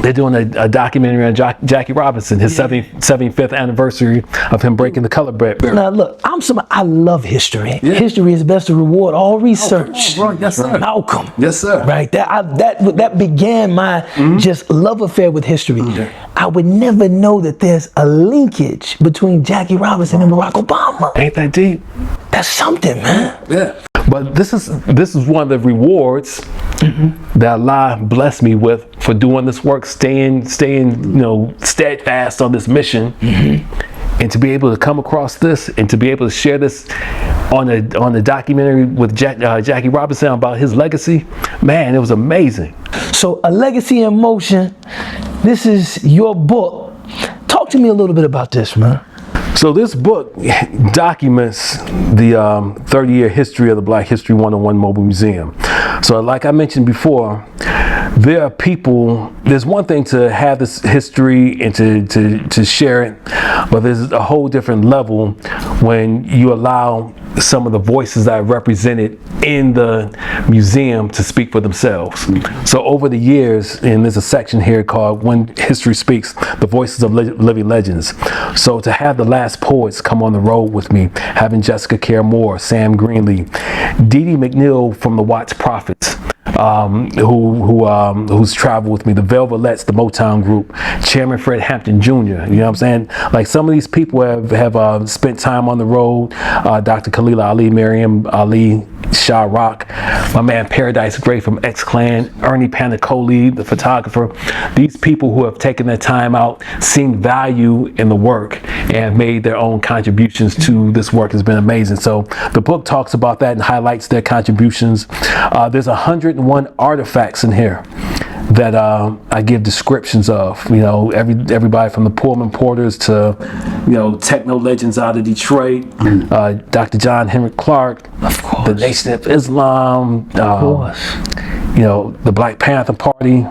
They're doing a documentary on Jackie Robinson, his 75th anniversary of him breaking the color barrier. Now look, I love history. History is best to reward all research. Bro. Yes, sir. Malcolm. Yes, sir. Right. That began my just love affair with history. I would never know that there's a linkage between Jackie Robinson and Barack Obama. Ain't that deep? That's something, man. Yeah. But this is one of the rewards that Allah blessed me with for doing this work, staying steadfast on this mission, and to be able to come across this and to be able to share this on the documentary with Jackie Robinson about his legacy. Man, it was amazing. So, A Legacy in Motion. This is your book. Talk to me a little bit about this, man. So this book documents the 30-year history of the Black History 101 Mobile Museum. So like I mentioned before, there are people, there's one thing to have this history and to share it, but there's a whole different level when you allow some of the voices that are represented in the museum to speak for themselves. So over the years, and there's a section here called When History Speaks, the Voices of Living Legends. So to have the last poets come on the road with me, having Jessica Care Moore, Sam Greenlee, Dee Dee McNeil from the Watts Prophets, who's traveled with me, the Velvelettes, the Motown group, Chairman Fred Hampton Jr., you know what I'm saying? Like some of these people have spent time on the road, Dr. Khalil Ali, Miriam Ali, Shy Rock, my man Paradise Gray from X-Clan, Ernie Panicoli, the photographer. These people who have taken their time out, seen value in the work, and have made their own contributions to this work has been amazing. So the book talks about that and highlights their contributions. There's 101 artifacts in here that I give descriptions of. You know, everybody from the Pullman Porters to, you know, techno legends out of Detroit, Dr. John Henrik Clark, Of course. the Nation of Islam, Of course. you know, the Black Panther Party.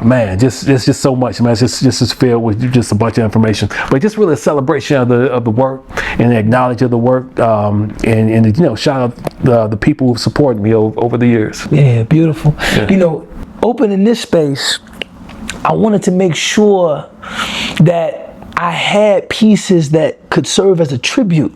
Man, it's just so much, man. It's just filled with just a bunch of information, but just really a celebration of the work and acknowledge of the work, and you know, shout out the people who've supported me over the years. Yeah, beautiful. You know, opening this space, I wanted to make sure that I had pieces that could serve as a tribute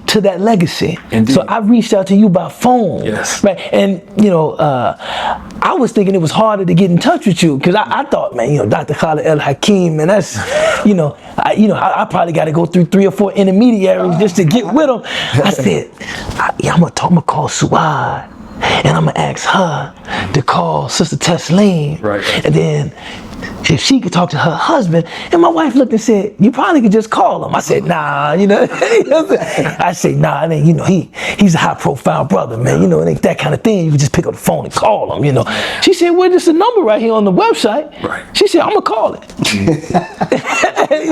to that legacy. Indeed. So I reached out to you by phone. Yes. Right. And you know, I was thinking it was harder to get in touch with you because I thought, man, you know, Dr. Khalid El-Hakim, and that's, you know, I probably got to go through 3 or 4 intermediaries just to get with him. I said, I'm gonna call Suhbah, and I'm gonna ask her to call Sister Tesleen, Right. and then if she could talk to her husband. And my wife looked and said, you probably could just call him. I said, nah, you know. I said, nah, it ain't, you know, he's a high profile brother, man. You know, it ain't that kind of thing. You can just pick up the phone and call him, you know. She said, well, there's a number right here on the website. Right. She said, I'm gonna call it. You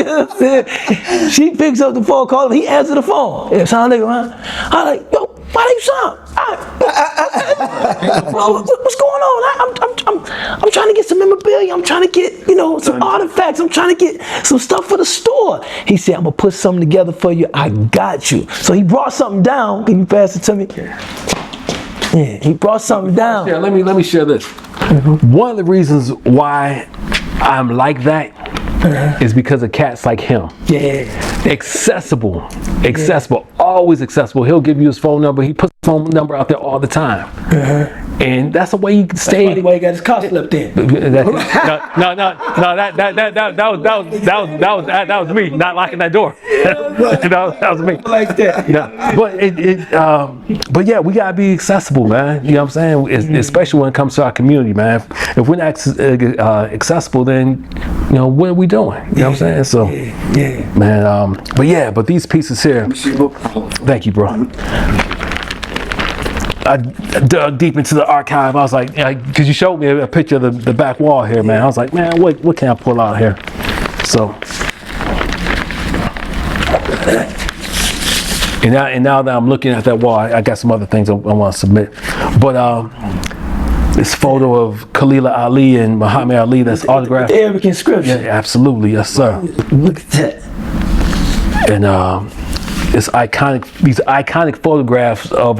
know what I'm saying? She picks up the phone, calls him, he answers the phone. Yeah, sound like, I'm like, yo, why you sound? What's going on? I'm trying to get some memorabilia. I'm trying to get, you know, some artifacts. I'm trying to get some stuff for the store. He said, I'm gonna put something together for you. I got you. So he brought something down. Can you pass it to me? Yeah, he brought something down. Yeah, let me share this. One of the reasons why I'm like that is because of cats like him. Yeah. Accessible, always accessible. He'll give you his phone number. He puts his phone number out there all the time. And that's the way you can stay. That's why he got his car slipped in. No, that was me not locking that door. that was me. Like that. Yeah, but yeah, we gotta be accessible, man. You know what I'm saying? Especially when it comes to our community, man. If we're not accessible, then you know what are we doing? You know what I'm saying? So, man. But these pieces here. Thank you, bro. I dug deep into the archive. I was like, because you showed me a picture of the back wall here, man. I was like, man, what can I pull out here? So, and now that I'm looking at that wall, I got some other things I want to submit. But this photo of Khalila Ali and Muhammad Ali that's autographed. The Arabic inscription. Yeah, absolutely, yes, sir. Look at that. And these iconic photographs of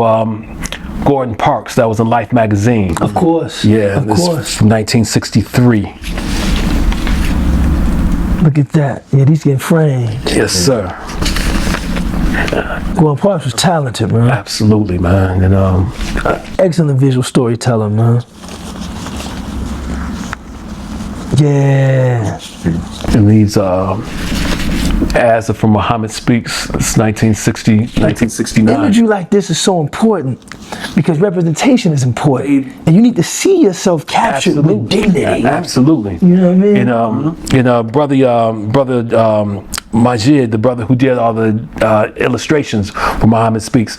Gordon Parks that was in Life magazine. Of course. Yeah, of course. From 1963. Look at that. Yeah, these getting framed. Yes, sir. Gordon Parks was talented, man. Absolutely, man. And excellent visual storyteller, man. Yeah. and these ads are from Muhammad Speaks. It's 1969. Imagery like this is so important because representation is important, and you need to see yourself captured with dignity. Absolutely. You know what I mean? And brother Majid, the brother who did all the illustrations for Muhammad Speaks,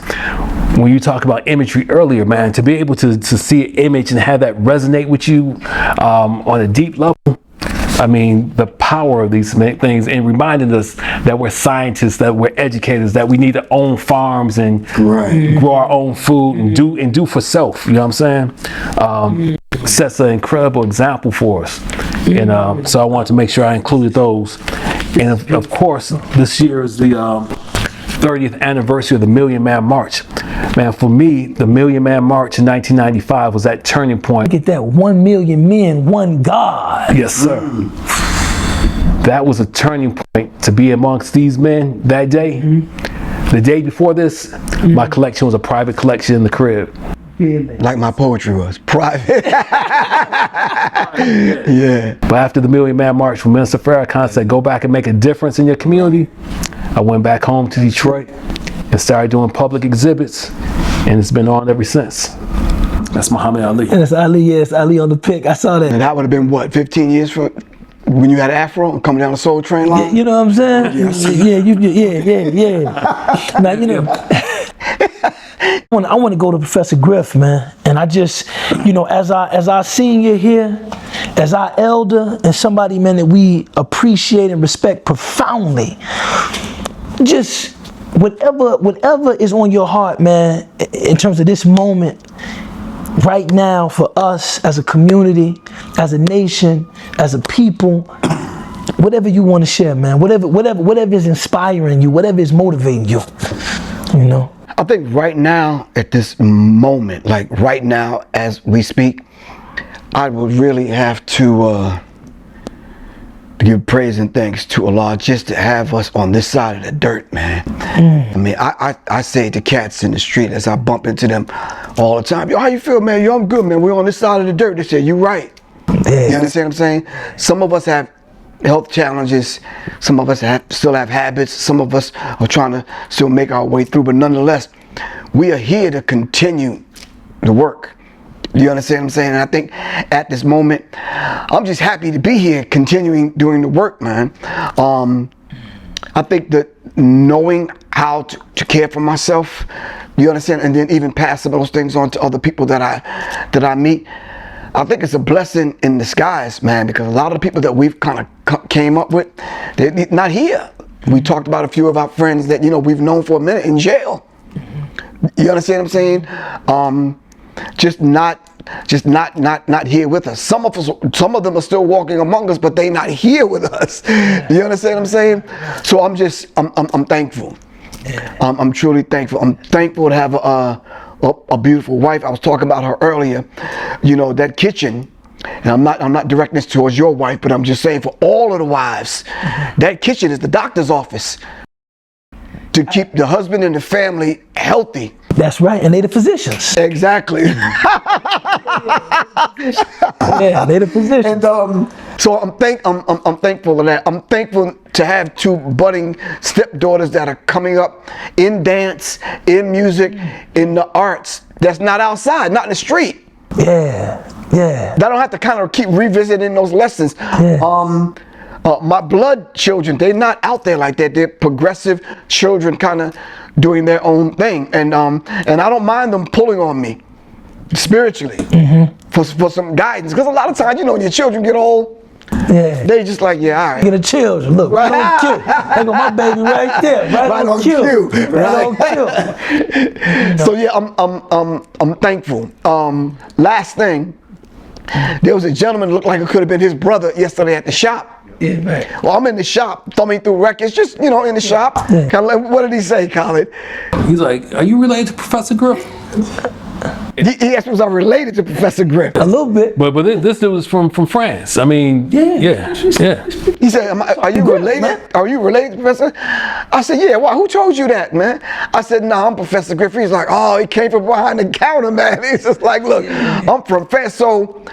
when you talk about imagery earlier, man, to be able to see an image and have that resonate with you on a deep level, I mean, the power of these things, and reminding us that we're scientists, that we're educators, that we need to own farms and grow our own food and do for self. You know what I'm saying? Sets an incredible example for us. And so I wanted to make sure I included those. And of course, this year is the 30th anniversary of the Million Man March. Man, for me, the Million Man March in 1995 was that turning point. Get that 1 million men, one God. Yes, sir. That was a turning point to be amongst these men that day. The day before this, my collection was a private collection in the crib. Like my poetry was private. Yeah. But after the Million Man March, when Minister Farrakhan said, go back and make a difference in your community, I went back home to Detroit and started doing public exhibits and it's been on ever since. That's Muhammad Ali. And it's Ali, yes, Ali on the pick. I saw that. And that would have been what, 15 years from when you had an afro and coming down the Soul Train line? You know what I'm saying? Yeah. Now, you know, I want to go to Professor Griff, man. And I just, you know, as our senior here, as our elder, and somebody, man, that we appreciate and respect profoundly, just whatever is on your heart, man, in terms of this moment, right now for us as a community, as a nation, as a people, whatever you want to share, man, whatever is inspiring you, whatever is motivating you, you know. I think right now, at this moment, like right now as we speak, I would really have to give praise and thanks to Allah just to have us on this side of the dirt, man. I mean, I say to cats in the street as I bump into them all the time, yo, how you feel, man? Yo, I'm good, man. We're on this side of the dirt. They say, you right. Yeah. You understand what I'm saying? Some of us have health challenges. Some of us still have habits. Some of us are trying to still make our way through, but nonetheless, we are here to continue the work. You understand what I'm saying? And I think at this moment, I'm just happy to be here continuing doing the work, man. I think that knowing how to care for myself, you understand, and then even pass some of those things on to other people that I meet, I think it's a blessing in disguise, man, because a lot of the people that we've kind of came up with, they're not here. We talked about a few of our friends that, you know, we've known for a minute in jail. You understand what I'm saying? Just not here with us. Some of them are still walking among us, but they not here with us. You understand what I'm saying? So I'm thankful. I'm truly thankful. I'm thankful to have a beautiful wife. I was talking about her earlier. You know, that kitchen, and I'm not directing this towards your wife, but I'm just saying for all of the wives, that kitchen is the doctor's office to keep the husband and the family healthy. That's right, and they the physicians. Exactly. Yeah, they the physicians. And so I'm thankful for that. I'm thankful to have two budding stepdaughters that are coming up in dance, in music, in the arts. That's not outside, not in the street. Yeah. That don't have to kind of keep revisiting those lessons. Yeah. My blood children, they're not out there like that. They're progressive children, kind of doing their own thing, and I don't mind them pulling on me spiritually for some guidance, because a lot of times, you know, when your children get old, they just like, yeah, all right. Get the children, look, right on cue. There go my baby right there, right on cue. Right on cue. So yeah, I'm thankful. Last thing, there was a gentleman that looked like it could have been his brother yesterday at the shop. Yeah, right. Well, I'm in the shop, thumbing through records, just, you know, in the shop. Yeah. Kind of like, what did he say, Khalid? He's like, are you related to Professor Griff? He asked me, was I related to Professor Griff? A little bit. But this dude was from France. I mean, yeah. He said, are you related? Are you related to Professor? I said, yeah. Why? Who told you that, man? I said, no, I'm Professor Griff. He's like, oh, he came from behind the counter, man. He's just like, look, I'm from France. So,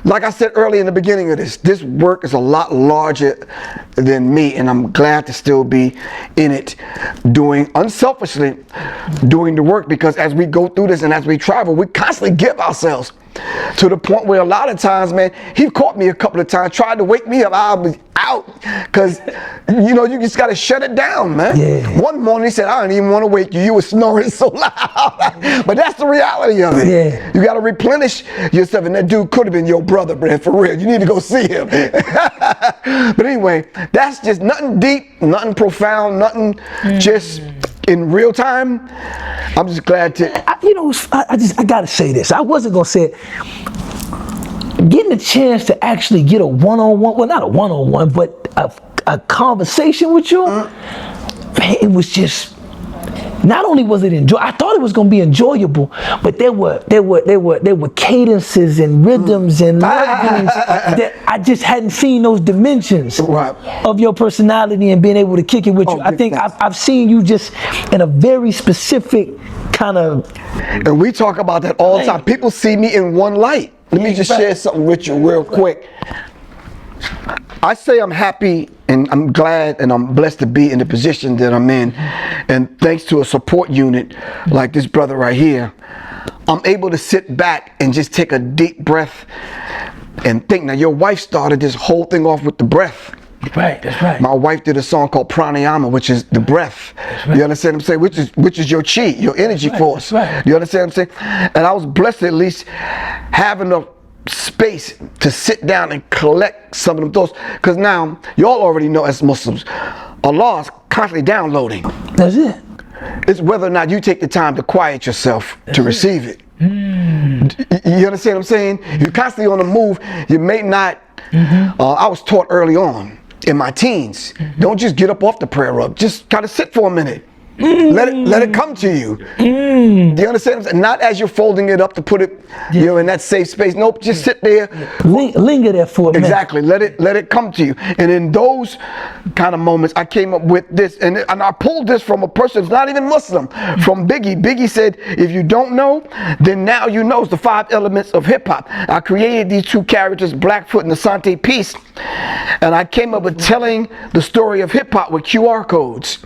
like I said earlier in the beginning of this work is a lot larger than me, and I'm glad to still be in it, unselfishly doing the work, because as we go through this and as we travel, we constantly give ourselves to the point where a lot of times, man, he caught me a couple of times, tried to wake me up. I was out, because, you know, you just got to shut it down, man. Yeah. One morning he said, I didn't even want to wake you. You were snoring so loud. But that's the reality of it. Yeah. You got to replenish yourself, and that dude could have been your brother, man, for real. You need to go see him. But anyway, that's just nothing deep, nothing profound, nothing just in real time. I'm just glad to. I gotta say this. I wasn't gonna say it. Getting a chance to actually get a one-on-one, well, not a one-on-one, but a conversation with you, man, it was just. Not only was it I thought it was gonna be enjoyable, but there were cadences and rhythms and levels that I just hadn't seen those dimensions of your personality and being able to kick it with you. I think I've seen you just in a very specific kind of. And we talk about that all the time. People see me in one light. Let me just share something with you real quick. I say I'm happy and I'm glad and I'm blessed to be in the position that I'm in. And thanks to a support unit like this brother right here, I'm able to sit back and just take a deep breath and think. Now, your wife started this whole thing off with the breath. Right, that's right. My wife did a song called Pranayama, which is the breath. Right. You understand what I'm saying? Which is your chi, your energy force. Right. You understand what I'm saying? And I was blessed to at least have enough space to sit down and collect some of them thoughts. Because now, y'all already know as Muslims, Allah is constantly downloading. That's it. It's whether or not you take the time to quiet yourself to receive it. You understand what I'm saying? You're constantly on the move. You may not, I was taught early on in my teens, don't just get up off the prayer rug. Just kind of sit for a minute. Let it come to you. Do you understand? Not as you're folding it up to put it, you know, in that safe space. Nope, just sit there. Linger there for a minute. Exactly. Let it come to you. And in those kind of moments, I came up with this, and I pulled this from a person who's not even Muslim, from Biggie. Biggie said, if you don't know, then now you know. It's the 5 elements of hip hop. I created these 2 characters, Blackfoot and Asante Peace, and I came up with telling the story of hip hop with QR codes.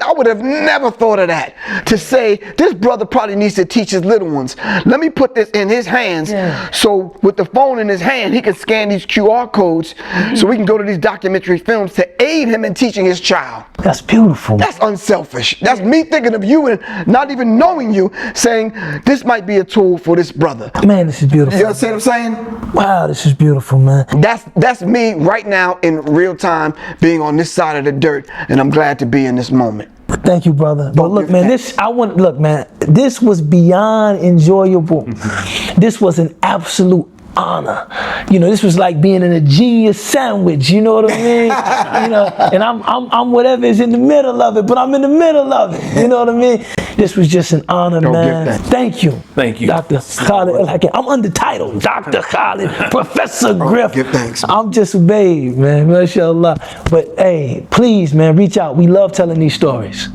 I would have never thought of that. To say, this brother probably needs to teach his little ones. Let me put this in his hands. So with the phone in his hand, he can scan these QR codes so we can go to these documentary films to aid him in teaching his child. That's beautiful. That's unselfish. That's me thinking of you and not even knowing you, saying this might be a tool for this brother. Man, this is beautiful. You understand what I'm saying? Wow, this is beautiful, man. That's me right now in real time, being on this side of the dirt, and I'm glad to be in this moment. Thank you, brother. But look, man, this was beyond enjoyable. This was an absolute honor. You know, this was like being in a genius sandwich, you know what I mean? You know, and I'm whatever is in the middle of it, but I'm in the middle of it, you know what I mean? This was just an honor, man. Thank you. Thank you. Dr. Khalid El-Hakim. I'm untitled, Dr. Khalid, Professor Griff. Give thanks. I'm just a babe, man, mashallah. But hey, please, man, reach out. We love telling these stories.